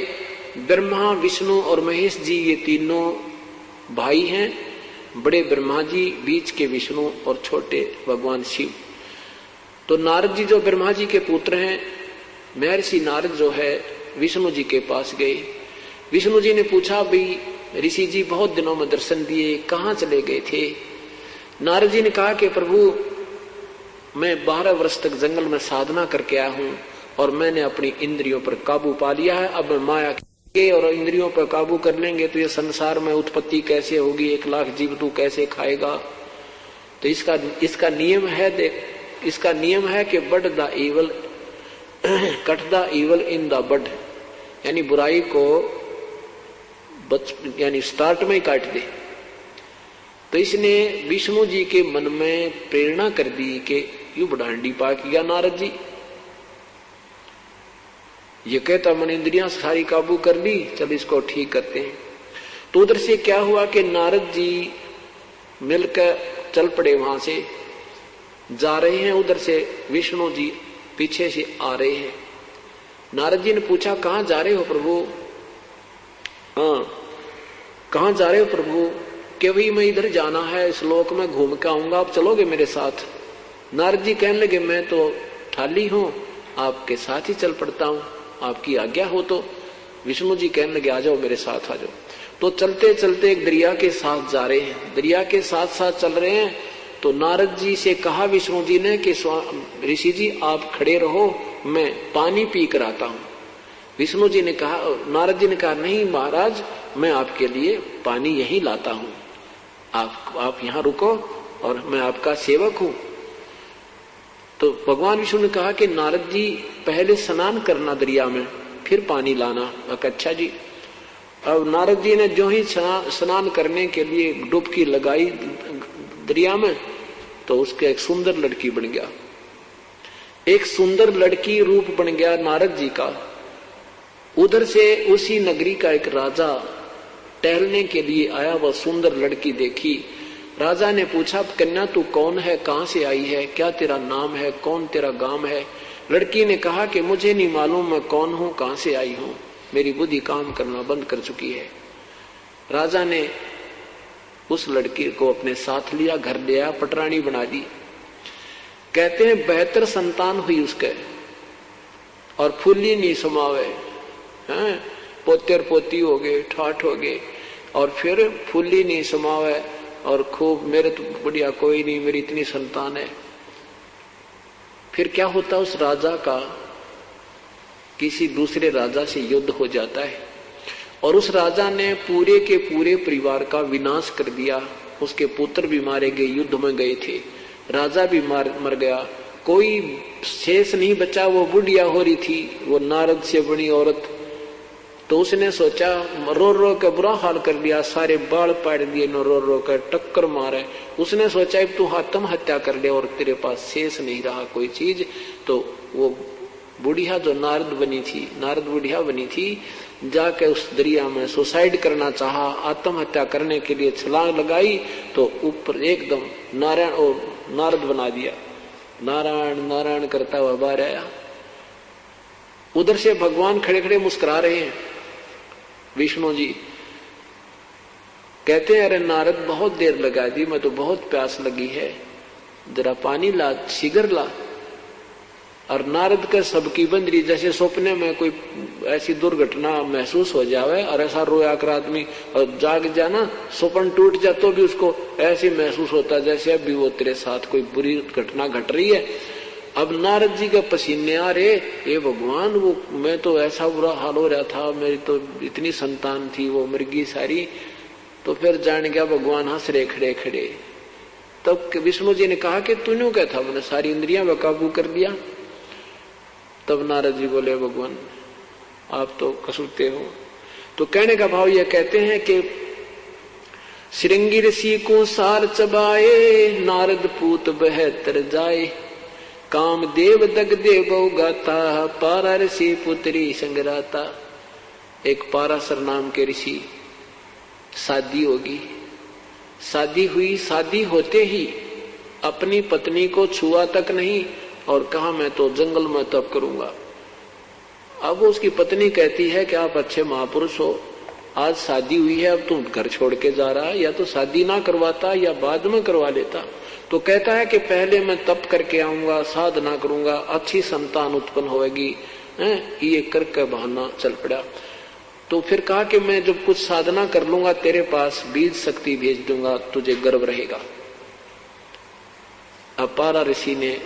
Speaker 1: ब्रह्मा, विष्णु और महेश जी ये तीनों भाई हैं। बड़े ब्रह्मा जी, बीच के विष्णु और छोटे भगवान शिव। तो नारद जी जो ब्रह्मा जी के पुत्र हैं, महर्षि नारद जो है विष्णु जी के पास गए। विष्णु जी ने पूछा, भाई ऋषि जी बहुत दिनों में दर्शन दिए, कहाँ चले गए थे? नारद जी ने कहा कि प्रभु मैं 12 वर्ष तक जंगल में साधना करके आया हूँ और मैंने अपनी इंद्रियों पर काबू पा लिया है। अब मैं माया के और इंद्रियों पर काबू कर लेंगे तो ये संसार में उत्पत्ति कैसे होगी, 1 लाख जीव तू कैसे खाएगा? तो इसका नियम है, देख इसका नियम है कि bud the evil cut the evil in the bud, यानी बुराई को यानी स्टार्ट में ही काट दे। तो इसने विष्णु जी के मन में प्रेरणा कर दी कि यू बडांडी पा किया नारद जी, ये कहता मन इंद्रियां सारी काबू कर ली, चल इसको ठीक करते हैं। तो उधर से क्या हुआ कि नारद जी मिलकर चल पड़े, वहां से जा रहे हैं, उधर से विष्णु जी पीछे से आ रहे हैं। नारद जी ने पूछा, कहां जा रहे हो प्रभु? हाँ, कहां जा रहे हो प्रभु? कि भाई मैं इधर जाना है, इस लोक में घूम के आऊंगा, आप चलोगे मेरे साथ? नारद जी कहने लगे, मैं तो थाली हूं, आपके साथ ही चल पड़ता हूं, आपकी आज्ञा हो तो। विष्णु जी कहने लगे, आ जाओ मेरे साथ, आ जाओ। तो चलते चलते एक दरिया के साथ जा रहे हैं, दरिया के साथ साथ चल रहे हैं। तो नारद जी से कहा विष्णु जी ने कि ऋषि जी आप खड़े रहो, मैं पानी पी कर आता हूं। विष्णु जी ने कहा, नारद जी ने कहा, नहीं महाराज, मैं आपके लिए पानी यहीं लाता हूं, आप यहां रुको और मैं आपका सेवक हूं। तो भगवान विष्णु ने कहा कि नारद जी पहले स्नान करना दरिया में, फिर पानी लाना। अच्छा जी। अब नारद जी ने जो ही स्नान करने के लिए डुबकी लगाई दरिया में, तो उसके एक सुंदर लड़की बन गया, एक सुंदर लड़की रूप बन गया नारद जी का। उधर से उसी नगरी का एक राजा टहलने के लिए आया, वह सुंदर लड़की देखी। राजा ने पूछा, कन्या तू कौन है, कहां से आई है, क्या तेरा नाम है, कौन तेरा गांव है? लड़की ने कहा कि मुझे नहीं मालूम मैं कौन हूं, कहां से आई हूं, मेरी बुद्धि काम करना बंद कर चुकी है। राजा ने उस लड़की को अपने साथ लिया, घर ले आया, पटरानी बना दी। कहते हैं 72 संतान हुई उसके, और फूली नहीं समावे, हैं पोते और पोती हो गए, ठाठ हो गए, और फिर फूली नहीं समावे, और खूब मेरे तो बढ़िया कोई नहीं, मेरी इतनी संतान है। फिर क्या होता, उस राजा का किसी दूसरे राजा से युद्ध हो जाता है और उस राजा ने पूरे के पूरे परिवार का विनाश कर दिया। उसके पुत्र भी मारे गए, युद्ध में गए थे, राजा भी मर गया, कोई शेष नहीं बचा। वो बुढ़िया हो रही थी, वो नारद से बनी औरत। तो उसने सोचा, रो रो के बुरा हाल कर दिया, सारे बाल पाड़ दिए, नो रो रो कर टक्कर मारे। उसने सोचा तू आत्महत्या कर ले और तेरे पास शेष नहीं रहा कोई चीज। तो वो बुढ़िया जो नारद बुढ़िया बनी थी, जाके उस दरिया में सुसाइड करना चाहा, आत्महत्या करने के लिए छलांग लगाई, तो ऊपर एकदम नारायण और नारद बना दिया, नारायण नारायण करता हुआ बाहर आया। उधर से भगवान खड़े खड़े मुस्कुरा रहे हैं। विष्णु जी कहते हैं, अरे नारद बहुत देर लगा दी, मैं तो बहुत प्यास लगी है, जरा पानी ला, शीघ्र ला। और नारद का सबकी बंदरी, जैसे सपने में कोई ऐसी दुर्घटना महसूस हो जावे और ऐसा रोया कर आदमी और जाग जाना, सपन टूट जा तो भी उसको ऐसे महसूस होता जैसे अभी वो तेरे साथ कोई बुरी घटना घट रही है। अब नारद जी का पसीने आ रहे, ये भगवान वो मैं तो ऐसा बुरा हाल हो रहा था, मेरी तो इतनी संतान थी, वो मृगी सारी। तो फिर जान गया भगवान हंस रहे खड़े खड़े। तब विष्णु जी ने कहा कि तूने क्या था, मैंने सारी इंद्रियां बेकाबू कर दिया। तब नारद जी बोले, भगवान आप तो कसूरते हो। तो कहने का भाव यह कहते हैं कि श्रृंगी ऋषि को सार चबाए, नारद पूत बहतर जाए। कामदेव दगदे बहु गाता, पारा ऋषि पुत्री संगराता। एक पाराशर नाम के ऋषि, शादी होगी, शादी हुई, शादी होते ही अपनी पत्नी को छुआ तक नहीं और कहा मैं तो जंगल में तप करूंगा। अब उसकी पत्नी कहती है कि आप अच्छे महापुरुष हो, आज शादी हुई है, अब तुम घर छोड़ के जा रहा है, या तो शादी ना करवाता या बाद में करवा लेता। तो कहता है कि पहले मैं तप करके आऊंगा, साधना करूंगा, अच्छी संतान उत्पन्न होगी। ये करके बहाना चल पड़ा। तो फिर कहा कि मैं जब कुछ साधना कर लूंगा तेरे पास बीज शक्ति भेज दूंगा, तुझे गर्व रहेगा। अब पारा ऋषि ने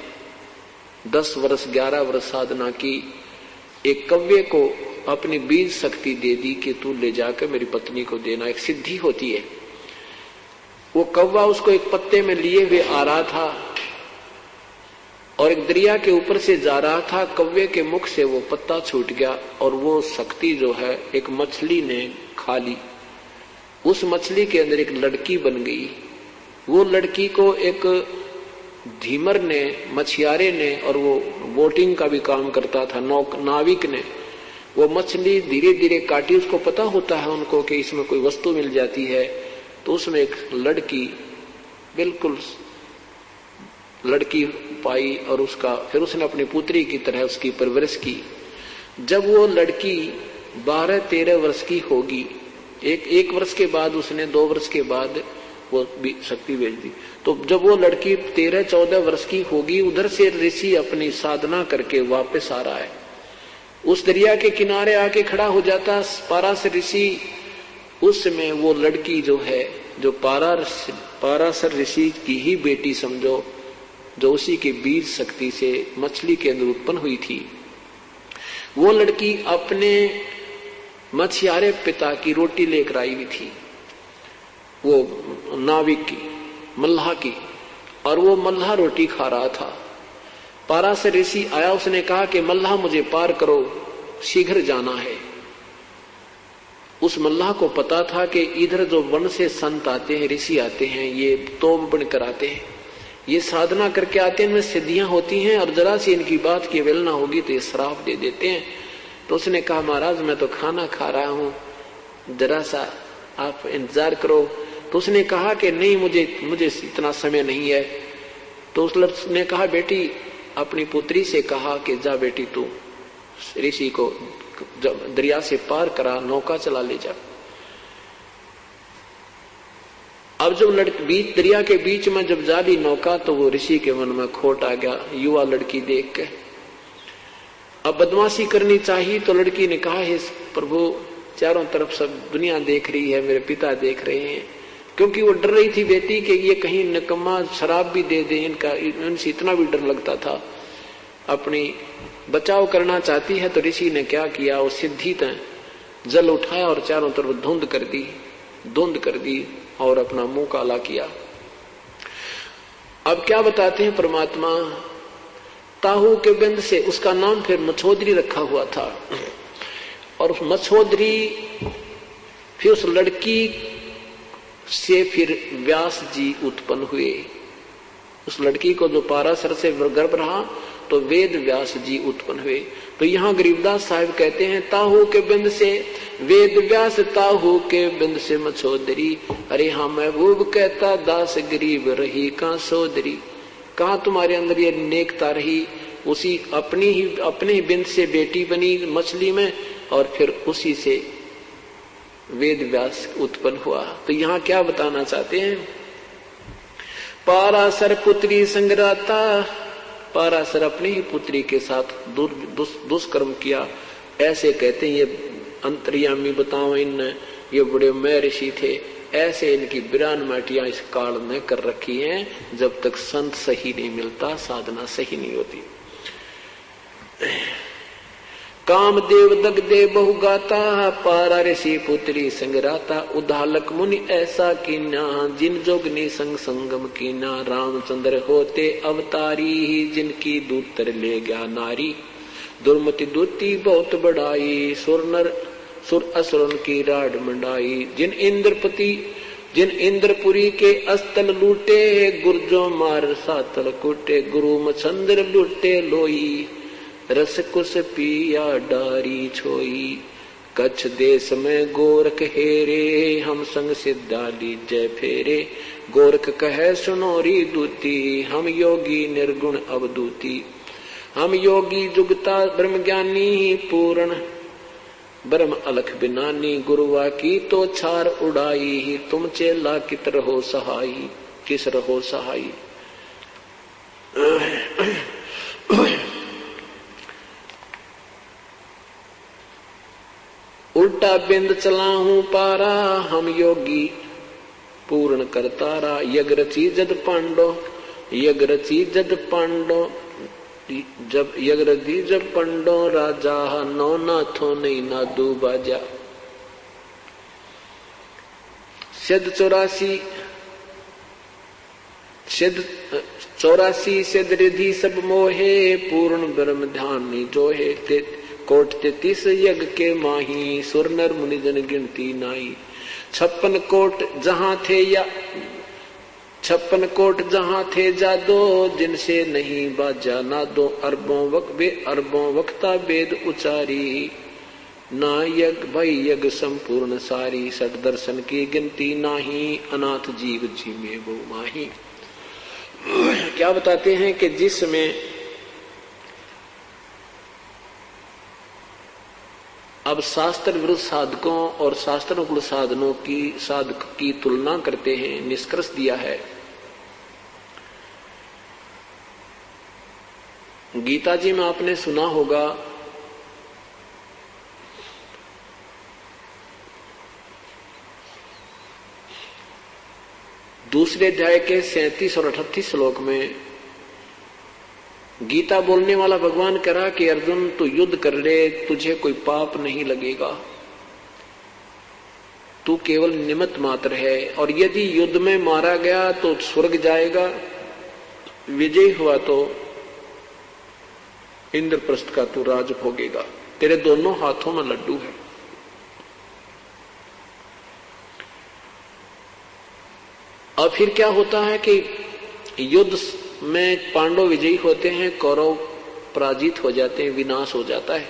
Speaker 1: 10 वर्ष 11 वर्ष साधना की, एक कव्वे को अपनी बीज शक्ति दे दी कि तू ले जाकर मेरी पत्नी को देना। एक सिद्धि होती है। वो कौवा उसको एक पत्ते में लिए हुए आ रहा था और एक दरिया के ऊपर से जा रहा था। कौवे के मुख से वो पत्ता छूट गया और वो शक्ति जो है एक मछली ने खा ली। उस मछली के अंदर एक लड़की बन गई। वो लड़की को एक धीमर ने, मछियारे ने, और वो बोटिंग का भी काम करता था, नाविक ने, वो मछली धीरे धीरे काटी। उसको पता होता है उनको कि इसमें कोई वस्तु मिल जाती है, तो उसमें एक लड़की, बिल्कुल लड़की पाई और उसका फिर उसने अपनी पुत्री की तरह उसकी परवरिश की। जब वो लड़की 12-13 वर्ष की होगी, एक वर्ष के बाद उसने 2 वर्ष के बाद वो शक्ति भेज दी। तो जब वो लड़की 13-14 वर्ष की होगी, उधर से ऋषि अपनी साधना करके वापस आ रहा है। उस दरिया के किनारे आके खड़ा हो जाता पाराशर ऋषि। उस समय वो लड़की जो है, जो पाराशर ऋषि की ही बेटी समझो, जो उसी के बीज शक्ति से मछली के अंदर उत्पन्न हुई थी, वो लड़की अपने मछियारे पिता की रोटी लेकर आई हुई थी, वो नाविक की, मल्लाह की, और वो मल्लाह रोटी खा रहा था। पाराशर ऋषि आया, उसने कहा कि मल्लाह मुझे पार करो, शीघ्र जाना है। उस मल्लाह को पता था कि इधर जो वन से संत आते हैं, ऋषि आते हैं, ये तोम बनकर आते हैं, ये साधना करके आते हैं, इनमें सिद्धियां होती हैं, और जरा सी इनकी बात की अवहेलना होगी तो ये श्राप दे देते हैं। तो उसने कहा महाराज मैं तो खाना खा रहा हूं, जरा सा आप इंतजार करो। तो उसने कहा कि नहीं, मुझे इतना समय नहीं है। तो उसने कहा बेटी, अपनी पुत्री से कहा कि जा बेटी तू ऋषि को दरिया से पार करा, नौका चला ले जा। अब जब बीच दरिया के बीच में जब जा ली नौका, तो वो ऋषि के मन में खोट आ गया युवा लड़की देख के। अब बदमाशी करनी चाहिए, तो लड़की ने कहा हे प्रभु, चारों तरफ सब दुनिया देख रही है, मेरे पिता देख रहे हैं, क्योंकि वो डर रही थी बेटी कि ये कहीं नकम्मा शराब भी दे दे, इनसे इतना भी डर लगता था। अपनी बचाव करना चाहती है। तो ऋषि ने क्या किया, वो सिद्धि तय जल उठाया और चारों तरफ धुंध कर दी और अपना मुंह काला किया। अब क्या बताते हैं परमात्मा, ताहू के बिंद से, उसका नाम फिर मछोदरी रखा हुआ था, और उस मछोदरी फिर उस लड़की से फिर व्यास जी उत्पन्न हुए। उस लड़की को जो पाराशर से गर्भ रहा तो वेद व्यास जी उत्पन्न हुए। तो यहाँ गरीबदास साहिब कहते हैं ताहू के बिंद से वेद व्यास, ताहू के बिंद से मछोदरी। अरे हाँ महबूब कहता दास गरीब रही कहाँ सोदरी। कहाँ तुम्हारे अंदर ये नेकता रही, उसी अपने ही बिंद से बेटी बनी मछली में, और फिर उसी से वेद व्यास उत्पन्न हुआ। तो यहाँ क्या बताना चाहते हैं, पाराशर पुत्री संगराता, पाराशर अपनी ही पुत्री के साथ दुष्कर्म किया। ऐसे कहते हैं, ये अंतर्यामी बताओ इन, ये बड़े मैं ऋषि थे, ऐसे इनकी बिरान माटियां इस काल में कर रखी हैं। जब तक संत सही नहीं मिलता, साधना सही नहीं होती। कामदेव दगदे बहु गाता, पारा ऋषि पुत्री संगराता। उदालक मुनि ऐसा कीना, जिन जोगनी संग संगम कीना। रामचंद्र होते अवतारी, जिनकी दूतर ले गया नारी। दुर्मति दूती बहुत बढ़ाई, सुर असुरन की राड मंडाई। जिन इंद्रपति जिन इंद्रपुरी के अस्तल लूटे, गुर्जो मार सातल कूटे, गुरु मछंद्र लूटे लोई, रस कुस पिया डारी छोई। कच्छ देश में गोरख हेरे, हम संग सिद्धा लीजय फेरे, गोरख कहे सुनोरी दूती, हम योगी निर्गुण अवधूती। हम योगी जुगता ब्रह्म ज्ञानी, पूर्ण ब्रह्म अलख बिनानी, गुरुआ की तो छार उड़ाई, तुम चेला कित रहो सहाई, किस रहो सहाई। उल्टा बिंद चला हूं पारा, हम योगी पूर्ण करतारा। यग रची जद पांडो, यग रची जद पांडो, जब यग रची जब पंडो राजा, नौ नाथो नहीं नादू बाजा। सिद्ध 84 सिद्ध रिधि सब मोहे, पूर्ण ब्रह्म ध्यान जोहे। कोट 33 यज्ञ के माही, सुर नर मुनि जन गिनती नाई। 56 कोट जहां थे या 56 कोट जहां थे जादो, जिनसे नहीं बाजा नादो। अरबों वक्ता वेद उचारी, ना यज्ञ भाई यज्ञ संपूर्ण सारी। सठ दर्शन की गिनती नाही, अनाथ जीव जी में वो माही। क्या बताते हैं कि जिसमें अब शास्त्र विरुद्ध साधकों और शास्त्रानुकूल साधनों की साधक की तुलना करते हैं, निष्कर्ष दिया है। गीता जी में आपने सुना होगा, दूसरे अध्याय के 37 और 38 श्लोक में गीता बोलने वाला भगवान कह रहा कि अर्जुन तू युद्ध कर ले, तुझे कोई पाप नहीं लगेगा, तू केवल निमित्त मात्र है। और यदि युद्ध में मारा गया तो स्वर्ग जाएगा, विजयी हुआ तो इंद्रप्रस्थ का तू राज भोगेगा, तेरे दोनों हाथों में लड्डू है। अब फिर क्या होता है कि युद्ध में पांडव विजयी होते हैं, कौरव पराजित हो जाते हैं, विनाश हो जाता है।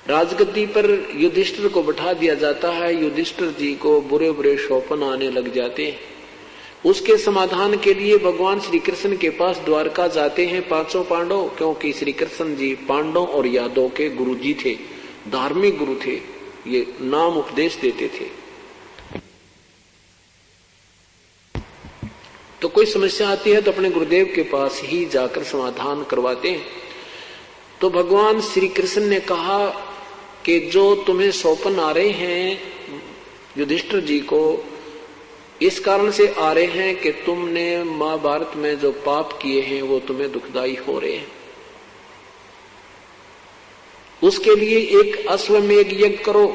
Speaker 1: राजगद्दी पर युधिष्ठिर को बैठा दिया जाता है। युधिष्ठिर जी को बुरे बुरे शोपन आने लग जाते हैं। उसके समाधान के लिए भगवान श्री कृष्ण के पास द्वारका जाते हैं पांचों पांडव, क्योंकि श्री कृष्ण जी पांडव और यादव के गुरु जी थे, धार्मिक गुरु थे, ये नाम उपदेश देते थे। तो कोई समस्या आती है तो अपने गुरुदेव के पास ही जाकर समाधान करवाते हैं। तो भगवान श्री कृष्ण ने कहा कि जो तुम्हें सौपन आ रहे हैं युधिष्ठिर जी को, इस कारण से आ रहे हैं कि तुमने महाभारत में जो पाप किए हैं वो तुम्हें दुखदाई हो रहे हैं। उसके लिए एक अश्वमेध यज्ञ करो।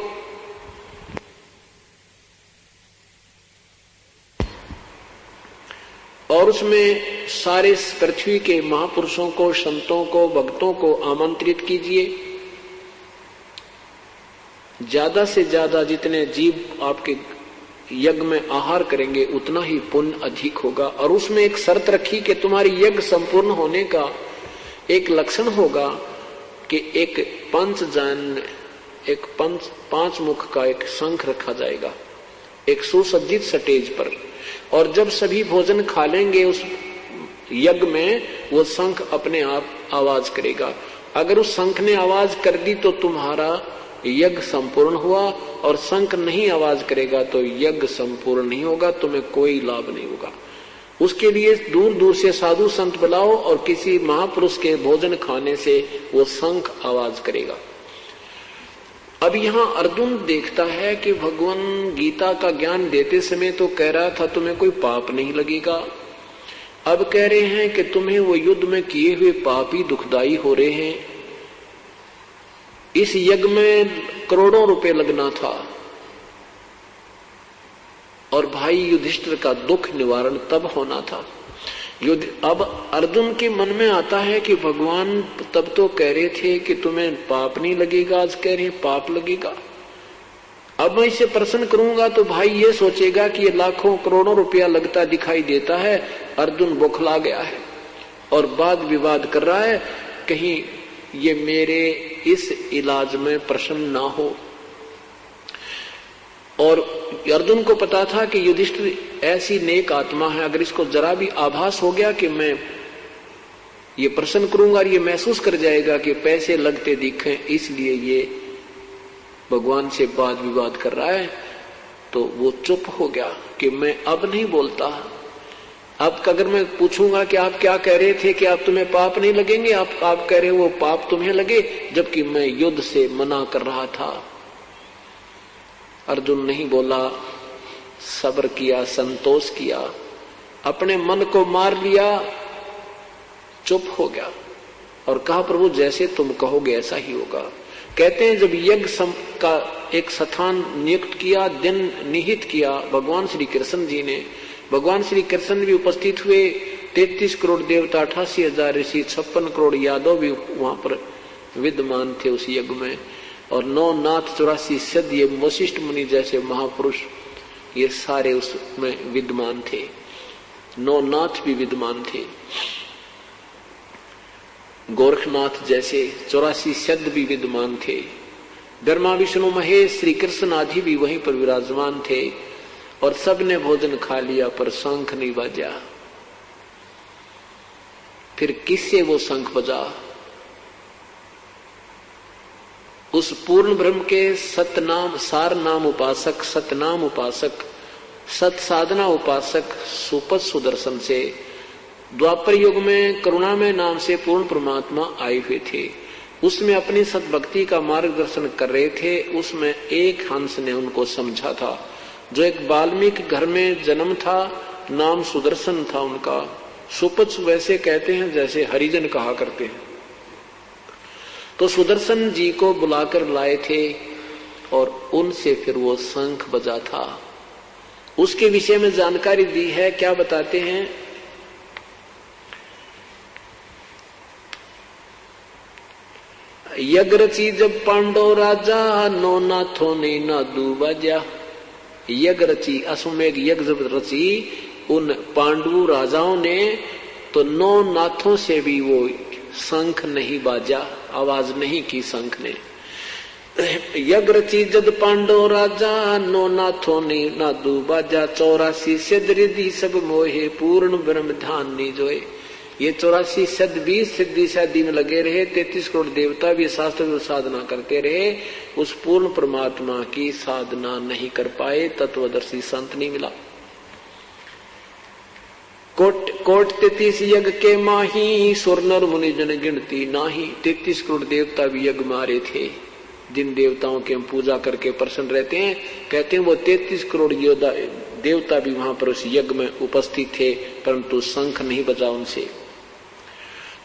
Speaker 1: और उसमें सारे पृथ्वी के महापुरुषों को, संतों को, भक्तों को आमंत्रित कीजिए। ज्यादा से ज्यादा जितने जीव आपके यज्ञ में आहार करेंगे उतना ही पुण्य अधिक होगा। और उसमें एक शर्त रखी कि तुम्हारी यज्ञ संपूर्ण होने का एक लक्षण होगा कि एक पांच मुख का एक शंख रखा जाएगा एक सुसज्जित स्टेज पर। और जब सभी भोजन खा लेंगे उस यज्ञ में, वो शंख अपने आप आवाज करेगा। अगर उस शंख ने आवाज कर दी तो तुम्हारा यज्ञ संपूर्ण हुआ, और शंख नहीं आवाज करेगा तो यज्ञ संपूर्ण नहीं होगा, तुम्हें कोई लाभ नहीं होगा। उसके लिए दूर दूर से साधु संत बुलाओ और किसी महापुरुष के भोजन खाने से वो शंख आवाज करेगा। अब यहाँ अर्जुन देखता है कि भगवान गीता का ज्ञान देते समय तो कह रहा था तुम्हें कोई पाप नहीं लगेगा, अब कह रहे हैं कि तुम्हें वो युद्ध में किए हुए पाप ही दुखदाई हो रहे हैं। इस यज्ञ में करोड़ों रुपए लगना था और भाई युधिष्ठिर का दुख निवारण तब होना था। अब अर्जुन के मन में आता है कि भगवान तब तो कह रहे थे कि तुम्हें पाप नहीं लगेगा, आज कह रहे हैं पाप लगेगा। अब मैं इसे प्रश्न करूंगा तो भाई ये सोचेगा कि ये लाखों करोड़ों रुपया लगता दिखाई देता है, अर्जुन बौखला गया है और वाद विवाद कर रहा है, कहीं ये मेरे इस इलाज में प्रश्न ना हो। और अर्जुन को पता था कि युधिष्ठिर ऐसी नेक आत्मा है, अगर इसको जरा भी आभास हो गया कि मैं ये प्रश्न करूंगा और ये महसूस कर जाएगा कि पैसे लगते दिखे, इसलिए ये भगवान से वाद विवाद कर रहा है, तो वो चुप हो गया कि मैं अब नहीं बोलता। अब अगर मैं पूछूंगा कि आप क्या कह रहे थे कि आप तुम्हें पाप नहीं लगेंगे, आप कह रहे हो वो पाप तुम्हें लगे, जबकि मैं युद्ध से मना कर रहा था। अर्जुन नहीं बोला, सब्र किया, संतोष किया, अपने मन को मार लिया, चुप हो गया और कहा प्रभु जैसे तुम कहोगे ऐसा ही होगा। कहते हैं जब यज्ञ का एक स्थान नियुक्त किया, दिन निहित किया भगवान श्री कृष्ण जी ने, भगवान श्री कृष्ण भी उपस्थित हुए, 33 करोड़ देवता, 88,000 ऋषि, 56 करोड़ यादव भी वहां पर विद्यमान थे उस यज्ञ में, और 9 नाथ 84 सिद्ध, ये वशिष्ठ मुनि जैसे महापुरुष ये सारे उसमें विद्यमान थे, 9 नाथ भी विद्यमान थे, गोरखनाथ जैसे 84 सिद्ध भी विद्यमान थे, ब्रह्मा विष्णु महेश श्री कृष्ण आदि भी वहीं पर विराजमान थे, और सबने भोजन खा लिया पर शंख नहीं बजा। फिर किससे वो शंख बजा? उस पूर्ण ब्रह्म के सतनाम सार नाम उपासक, सतनाम उपासक, सत साधना उपासक सुपथ सुदर्शन से द्वापर युग में करुणामय नाम से पूर्ण परमात्मा आए हुए थे। उसमें अपनी सतभक्ति का मार्गदर्शन कर रहे थे। उसमें एक हंस ने उनको समझा था, जो एक वाल्मीकि घर में जन्म था, नाम सुदर्शन था उनका। सुपथ वैसे कहते हैं जैसे हरिजन कहा करते हैं। तो सुदर्शन जी को बुलाकर लाए थे और उनसे फिर वो शंख बजा था। उसके विषय में जानकारी दी है। क्या बताते हैं? यज्ञ रची जब पांडव राजा, नो नाथों ने ना दू बजा। यज्ञ रची, अश्वमेघ यज्ञ जब रची उन पांडव राजाओं ने, तो 9 नाथों से भी वो शंख नहीं बाजा, आवाज नहीं की शंख ने। यज्ञ रची जद पांडव राजा, नो नाथों ने ना दू बाजा। 84 सिद्ध रिद्धि सब मोहे, पूर्ण ब्रह्म ध्यान निजोए। ये 84 सिद्ध भी सिद्धि शादी में लगे रहे, 33 करोड़ देवता भी शास्त्र में साधना करते रहे, उस पूर्ण परमात्मा की साधना नहीं कर पाए, तत्वदर्शी संत नहीं मिला। कोट 33 यज्ञ के माही, सुर नर मुनि जन गिनती नाही। 33 करोड़ देवता भी यज्ञ मारे थे, जिन देवताओं की हम पूजा करके प्रसन्न रहते हैं। कहते हैं वो 33 करोड़ योद्धा देवता भी वहां पर उस यज्ञ में उपस्थित थे, परंतु शंख नहीं बजा उनसे।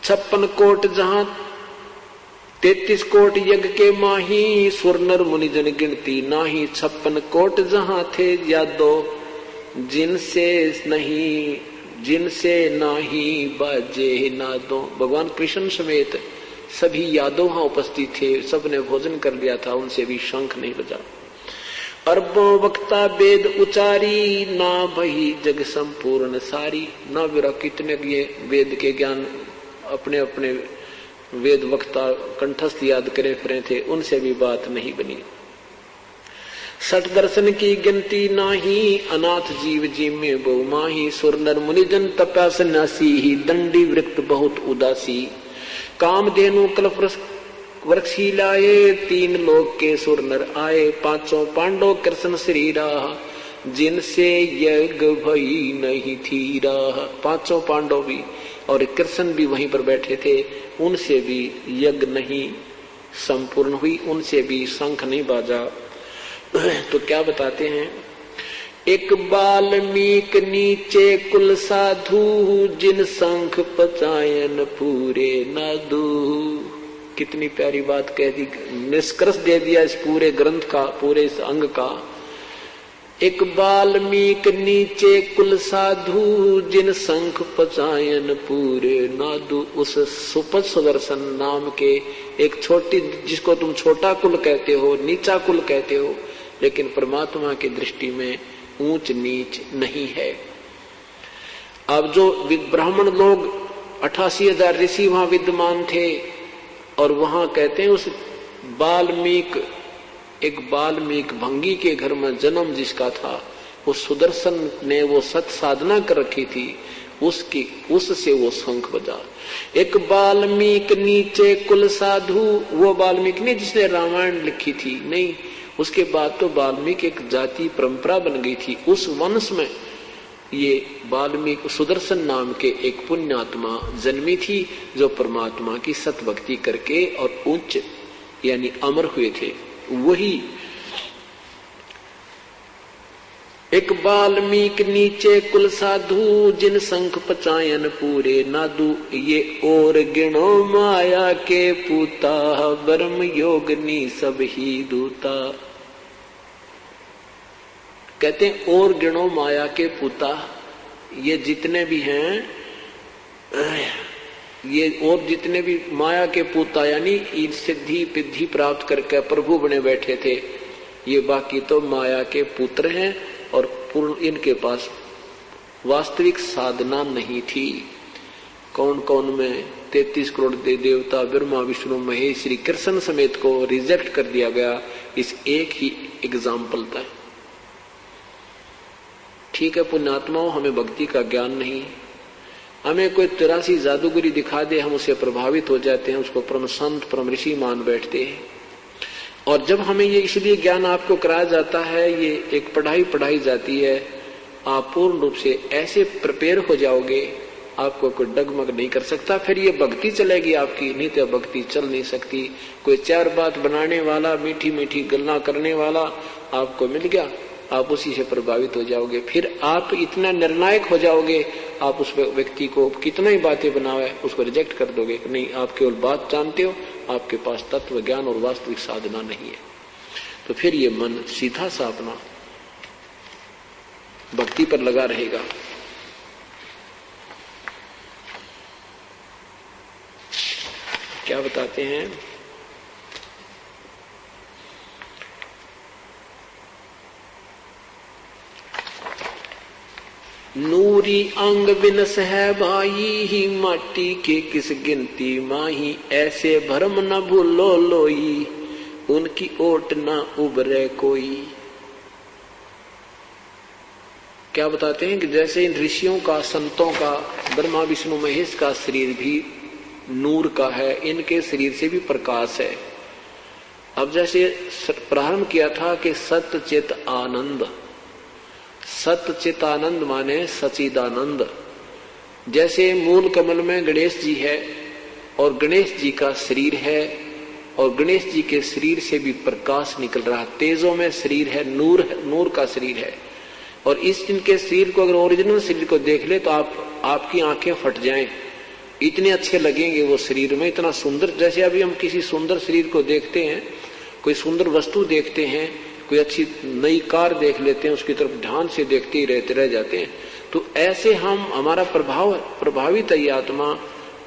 Speaker 1: 56 कोट जहां 33 कोट यज्ञ के माही, सुर नर मुनि जन गिनती नाही। 56 कोट जहां थे यादो, जिनसे नाही बाजे नादो। भगवान कृष्ण समेत सभी यादव वहां उपस्थित थे, सबने भोजन कर लिया था, उनसे भी शंख नहीं बजा। अरबों वक्ता वेद उचारी, ना भई जग संपूर्ण सारी। ना विरा कितने ये वेद के ज्ञान अपने अपने वेद वक्ता कंठस्थ याद करे फिरे थे, उनसे भी बात नहीं बनी। 60 दर्शन की गिनती नाही, अनाथ जीव जी में बहु माही। सुर नर मुनि जन तपा सन्यासी ही, दंडी वृक्त बहुत उदासी। काम धेनु कल्प वृक्षी लाए, 3 लोक के सुर नर आए। 5 पांडव कृष्ण श्री राह, जिनसे यज्ञ भई नहीं थी राह। 5 पांडव भी और कृष्ण भी वहीं पर बैठे थे, उनसे भी यज्ञ नहीं संपूर्ण हुई, उनसे भी शंख नहीं बाजा। तो क्या बताते हैं? एक वाल्मीक नीचे कुल साधु, जिन शंख पचायन पूरे न दू। कितनी प्यारी बात कह दी, निष्कर्ष दे दिया इस पूरे ग्रंथ का, पूरे इस अंग का। एक वाल्मीक नीचे कुल साधु, जिन शंख पचायन पूरे नादु। उस सुपथ सुदर्शन नाम के एक छोटी, जिसको तुम छोटा कुल कहते हो, नीचा कुल कहते हो, लेकिन परमात्मा की दृष्टि में ऊंच नीच नहीं है। अब जो ब्राह्मण लोग 88,000 ऋषि वहां विद्यमान थे, और वहां कहते हैं उस वाल्मीकि भंगी के घर में जन्म जिसका था, उस सुदर्शन ने वो सत साधना कर रखी थी, उससे वो शंख बजा। एक वाल्मीकि नीचे कुल साधु, वो वाल्मीकि नहीं जिसने रामायण लिखी थी, नहीं, उसके बाद तो वाल्मीकि एक जाति परंपरा बन गई थी। उस वंश में ये वाल्मीकि सुदर्शन नाम के एक पुण्यात्मा जन्मी थी, जो परमात्मा की सत भक्ति करके और उच्च यानी अमर हुए थे। वही एक वाल्मीकि नीचे कुल साधु, जिन शंख पचायन पूरे नादू, ये और गिणो माया के पूता, ब्रह्म योगनी सब ही दूता। कहते हैं और गिणो माया के पूता, ये जितने भी हैं, ये और जितने भी माया के पूता यानी सिद्धि पिद्धि प्राप्त करके प्रभु बने बैठे थे, ये बाकी तो माया के पुत्र हैं और पूर्ण इनके पास वास्तविक साधना नहीं थी। कौन कौन में 33 करोड़ देवता ब्रह्मा विष्णु महेश श्री कृष्ण समेत को रिजेक्ट कर दिया गया, इस एक ही एग्जाम्पल था। ठीक है पुण्यात्माओं, हमें भक्ति का ज्ञान नहीं, हमें कोई 83 जादूगरी दिखा दे, हम उससे प्रभावित हो जाते हैं, उसको परम संत परम ऋषि मान बैठते हैं। और जब हमें ये इसलिए ज्ञान आपको कराया जाता है, ये एक पढ़ाई जाती है, आप पूर्ण रूप से ऐसे प्रिपेयर हो जाओगे, आपको कोई डगमग नहीं कर सकता। फिर ये भक्ति चलेगी आपकी, नहीं तो भक्ति चल नहीं सकती। कोई चार बात बनाने वाला, मीठी मीठी गल्ला करने वाला आपको मिल गया, आप उसी से प्रभावित हो जाओगे। फिर आप इतना निर्णायक हो जाओगे, आप उस व्यक्ति को कितना ही बातें बनावे उसको रिजेक्ट कर दोगे। नहीं, आप केवल बात जानते हो, आपके पास तत्व ज्ञान और वास्तविक साधना नहीं है। तो फिर ये मन सीधा सा अपना भक्ति पर लगा रहेगा। क्या बताते हैं, नूरी अंग बिनस है भाई ही, माटी के किस गिनती माही, ऐसे भरम न भूलो लोई, उनकी ओट न उबरे कोई। क्या बताते हैं कि जैसे इन ऋषियों का, संतों का, ब्रह्मा विष्णु महेश का शरीर भी नूर का है, इनके शरीर से भी प्रकाश है। अब जैसे प्रारंभ किया था कि सत्य चित आनंद, सत्य चित आनंद माने सचिदानंद। जैसे मूल कमल में गणेश जी है और गणेश जी का शरीर है, और गणेश जी के शरीर से भी प्रकाश निकल रहा, तेजों में शरीर है, नूर का शरीर है। और इस इनके शरीर को अगर ओरिजिनल शरीर को देख ले तो आपकी आंखें फट जाएं, इतने अच्छे लगेंगे वो शरीर में, इतना सुंदर। जैसे अभी हम किसी सुंदर शरीर को देखते हैं, कोई सुंदर वस्तु देखते हैं, कोई अच्छी नई कार देख लेते हैं, उसकी तरफ ध्यान से देखते ही रह जाते हैं। तो ऐसे हमारा प्रभावित है ये आत्मा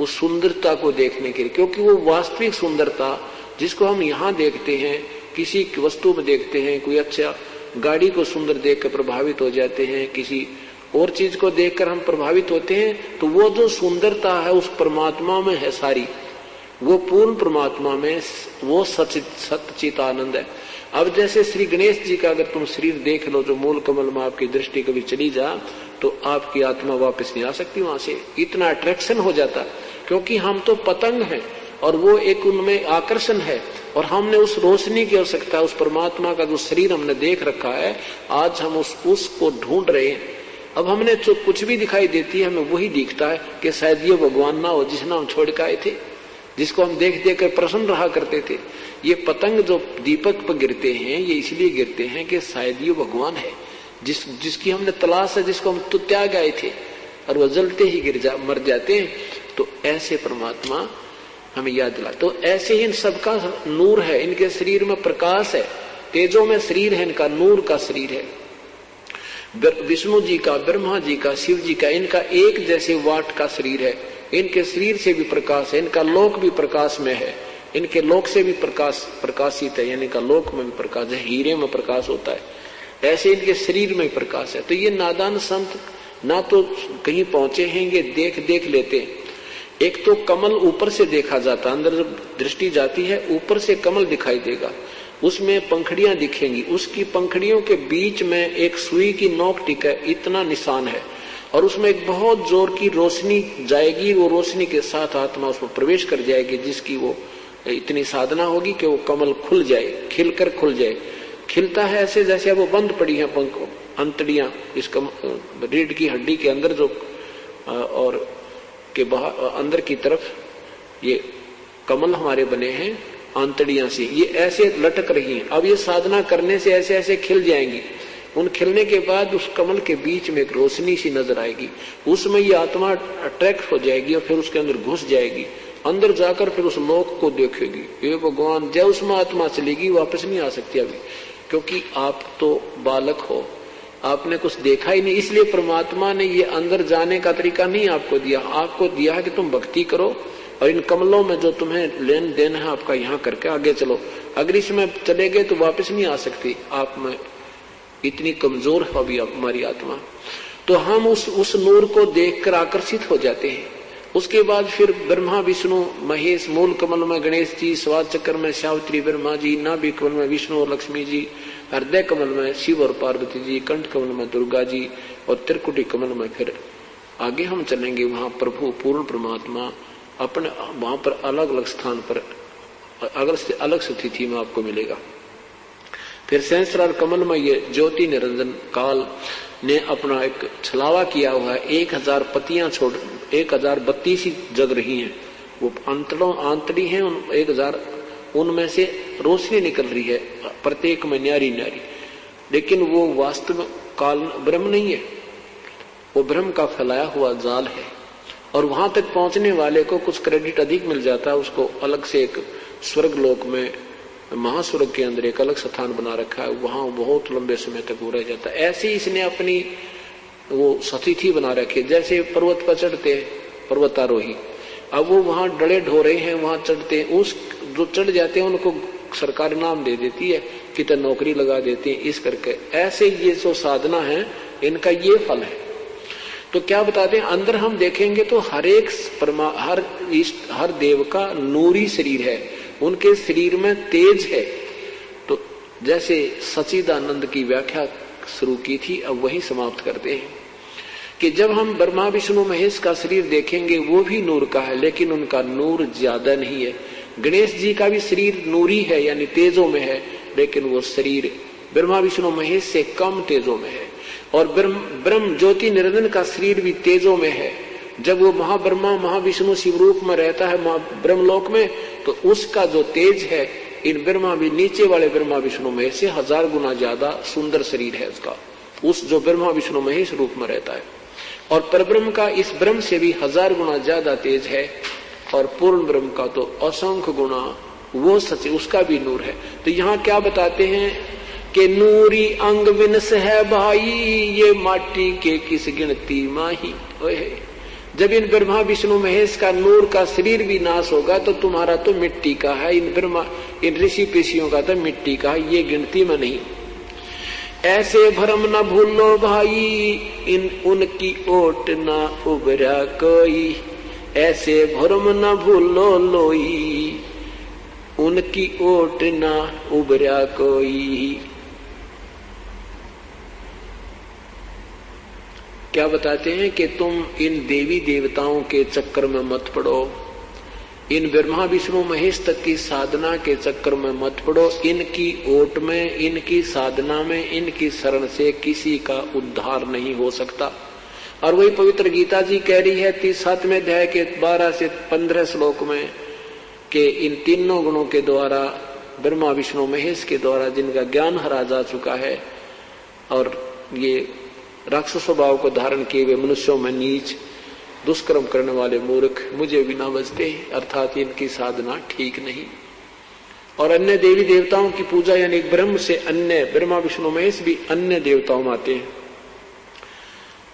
Speaker 1: उस सुंदरता को देखने के लिए, क्योंकि वो वास्तविक सुंदरता जिसको हम यहाँ देखते हैं, किसी वस्तु में देखते हैं, कोई अच्छा गाड़ी को सुंदर देख कर प्रभावित हो जाते हैं, किसी और चीज को देखकर हम प्रभावित होते हैं, तो वो जो सुंदरता है उस परमात्मा में है सारी, वो पूर्ण परमात्मा में वो सच्चित आनंद है। अब जैसे श्री गणेश जी का अगर तुम शरीर देख लो, जो मूल कमल में आपकी दृष्टि कभी चली जा, तो आपकी आत्मा वापस नहीं आ सकती वहां से, इतना अट्रैक्शन हो जाता। क्योंकि हम तो पतंग हैं और वो एक उनमें आकर्षण है, और हमने उस रोशनी की आवश्यकता, उस परमात्मा का जो शरीर हमने देख रखा है, आज हम उसको ढूंढ रहे हैं। अब हमने जो कुछ भी दिखाई देती है, हमें वही दिखता है कि शायद ये भगवान ना हो जिसने हम छोड़ के आए थे, जिसको हम देख देख कर प्रसन्न रहा करते थे। ये पतंग जो दीपक पर गिरते हैं, ये इसलिए गिरते हैं कि शायद ये भगवान है जिसकी हमने तलाश है, जिसको हम तो त्याग आए थे, और वो जलते ही मर जाते हैं। तो ऐसे परमात्मा हमें याद दिला। तो ऐसे ही इन सबका नूर है, इनके शरीर में प्रकाश है, तेजों में शरीर है, इनका नूर का शरीर है। विष्णु जी का, ब्रह्मा जी का, शिव जी का, इनका एक जैसे वाट का शरीर है, इनके शरीर से भी प्रकाश है, इनका लोक भी प्रकाश में है, इनके लोक से भी प्रकाश प्रकाशित है, यानी का लोक में भी प्रकाश है, हीरे में प्रकाश होता है, ऐसे इनके शरीर में प्रकाश है। तो ये नादान संत ना तो कहीं पहुंचे हैंगे, देख लेते। एक तो कमल ऊपर से देखा जाता, अंदर जब दृष्टि जाती है ऊपर से कमल दिखाई देगा, उसमें पंखड़ियां दिखेंगी, उसकी पंखड़ियों के बीच में एक सुई की नोक टिक है, इतना निशान है, और उसमें एक बहुत जोर की रोशनी जाएगी, वो रोशनी के साथ आत्मा उसमें प्रवेश कर जाएगी, जिसकी वो इतनी साधना होगी कि वो कमल खुल जाए, खिलकर खुल जाए। खिलता है ऐसे जैसे वो बंद पड़ी है अंतड़ियां इस रीढ़ की हड्डी के अंदर जो और के बाहर अंदर की तरफ ये कमल हमारे बने हैं आंतड़ियां से, ये ऐसे लटक रही हैं। अब ये साधना करने से ऐसे ऐसे खिल जाएंगी। उन खिलने के बाद उस कमल के बीच में एक रोशनी सी नजर आएगी, उसमें ये आत्मा अट्रैक्ट हो जाएगी और फिर उसके अंदर घुस जाएगी, अंदर जाकर फिर उस लोक को देखेगी। ये भगवान जब उसमें आत्मा चलेगी वापस नहीं आ सकती अभी, क्योंकि आप तो बालक हो, आपने कुछ देखा ही नहीं। इसलिए परमात्मा ने ये अंदर जाने का तरीका नहीं आपको दिया, आपको दिया है कि तुम भक्ति करो और इन कमलों में जो तुम्हें लेन देन है आपका यहाँ करके आगे चलो। अगर इसमें चले गए तो वापस नहीं आ सकती, आप में इतनी कमजोर है अभी हमारी आत्मा। तो हम उस नूर को देखकर आकर्षित हो जाते हैं। उसके बाद फिर ब्रह्मा विष्णु महेश, मूल कमल में गणेश जी, स्वाद चक्र में सावित्री ब्रह्मा जी, नाभि कमल में विष्णु और लक्ष्मी जी, हृदय कमल में शिव और पार्वती जी, कंठ कमल में दुर्गा जी और त्रिकुटी कमल में फिर आगे हम चलेंगे, वहां प्रभु पूर्ण परमात्मा अपने वहां पर अलग अलग स्थान पर अलग स्थिति में आपको मिलेगा। फिर सहस्रार कमल में ये ज्योति निरंजन काल ने अपना एक छलावा किया हुआ है, 1000 पतियां छोड़ 1032 ही जग रही हैं, वो आंतड़ी हैं, 1000 उनमें से रोशनी निकल रही है, प्रत्येक में न्यारी न्यारी, लेकिन वो वास्तव काल ब्रह्म नहीं है, वो ब्रह्म का फैलाया हुआ जाल है। और वहां तक पहुंचने वाले को कुछ क्रेडिट अधिक मिल जाता है, उसको अलग से एक स्वर्ग लोक में महास्वर्ग के अंदर एक अलग स्थान बना रखा है, वहां बहुत लंबे समय तक वो रह जाता है। ऐसे ही इसने अपनी वो स्थिति बना रखी है। जैसे पर्वत पर चढ़ते पर्वतारोही, अब वो वहां डले ढोरे हैं, वहां चढ़ते हैं, उस जो चढ़ जाते हैं उनको सरकार नाम दे देती है, कितने नौकरी लगा देती है, इस करके। ऐसे ये जो साधना है इनका ये फल है। तो क्या बताते हैं, अंदर हम देखेंगे तो हर देव का नूरी शरीर है, उनके शरीर में तेज है। तो जैसे सच्चिदानंद की व्याख्या शुरू की थी, अब वही समाप्त करते हैं कि जब हम ब्रह्मा विष्णु महेश का शरीर देखेंगे वो भी नूर का है, लेकिन उनका नूर ज्यादा नहीं है। गणेश जी का भी शरीर नूरी है, यानी तेजों में है, लेकिन वो शरीर ब्रह्मा विष्णु महेश से कम तेजों में है। और ब्रह्म ज्योति निरंजन का शरीर भी तेजों में है। जब वो महाब्रह्मा महाविष्णु शिव रूप में रहता है ब्रह्मलोक में, तो उसका जो तेज है इन ब्रह्मा भी नीचे वाले ब्रह्मा विष्णु महेश से 1000 गुना ज्यादा सुंदर शरीर है उसका, उस जो ब्रह्मा विष्णु महेश रूप में रहता है। और परब्रह्म का इस ब्रह्म से भी 1000 गुना ज्यादा तेज है, और पूर्ण ब्रह्म का तो असंख्य गुना वो सच, उसका भी नूर है। तो यहाँ क्या बताते हैं कि नूरी अंग विनस है भाई, ये माटी के किस गिनती माही। जब इन ब्रह्मा विष्णु महेश का नूर का शरीर भी नाश होगा तो तुम्हारा तो मिट्टी का है, इन ऋषि पेशियों का तो मिट्टी का है, ये गिनती में नहीं। ऐसे भरम न भूलो भाई, इन उनकी ओट न उबरा कोई, ऐसे भरम न भूलो लोई, उनकी ओट न उबरा कोई। क्या बताते हैं कि तुम इन देवी देवताओं के चक्कर में मत पड़ो, इन ब्रह्मा विष्णु महेश तक की साधना के चक्कर में मत पड़ो। इनकी ओट में, इनकी साधना में, इनकी शरण से किसी का उद्धार नहीं हो सकता। और वही पवित्र गीता जी कह रही है 37वें अध्याय के 12 से 15 श्लोक में कि इन तीनों गुणों के द्वारा, ब्रह्मा विष्णु महेश के द्वारा जिनका ज्ञान हरा जा चुका है और ये राक्षस स्वभाव को धारण किए हुए मनुष्यों में नीच दुष्कर्म करने वाले मूर्ख मुझे भी ना बचते, अर्थात इनकी साधना ठीक नहीं। और अन्य देवी देवताओं की पूजा, यानी ब्रह्म से अन्य ब्रह्मा विष्णु महेश भी अन्य देवताओं में आते हैं।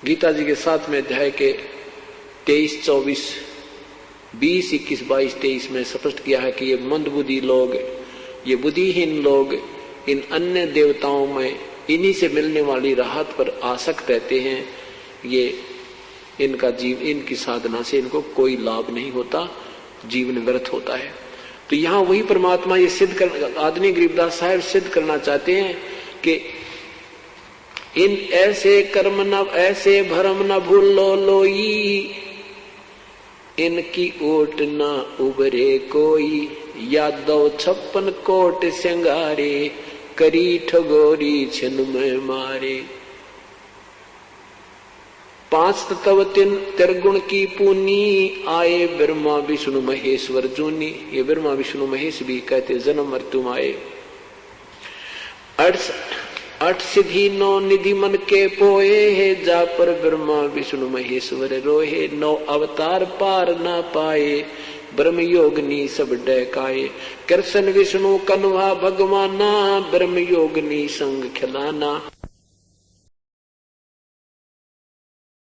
Speaker 1: गीता जी के 7वें अध्याय के 23-24 20, 21, 22, 23 में स्पष्ट किया है कि ये मंदबुद्धि लोग, ये बुद्धिहीन लोग इन अन्य देवताओं में इन्हीं से मिलने वाली राहत पर आसक्त रहते हैं। ये इनकी साधना से इनको कोई लाभ नहीं होता, जीवन व्यर्थ होता है। तो यहाँ वही परमात्मा ये सिद्ध कर, आदरणीय गरीबदास साहब सिद्ध करना चाहते हैं कि इन ऐसे कर्म न, ऐसे भरम न भूलो लोई, इनकी ओट न उबरे कोई, यादव 56 कोट सिंगारे, करी ठगोरी छिन में मारे। 5 तत्व 3 त्रिगुण की पूनी, आए ब्रह्मा विष्णु महेश्वर जूनी। ये ब्रह्मा विष्णु महेश भी कहते जन्म मृत्यु आए। 8 सिद्धि 9 निधि मन के पोए है, जा पर ब्रह्मा विष्णु महेश्वर रोहे। 9 अवतार पार न पाए, ब्रह्म योगनी सब डकाए। कृष्ण विष्णु कन्वा भगवाना, ब्रह्म योगनी संग खिलाना।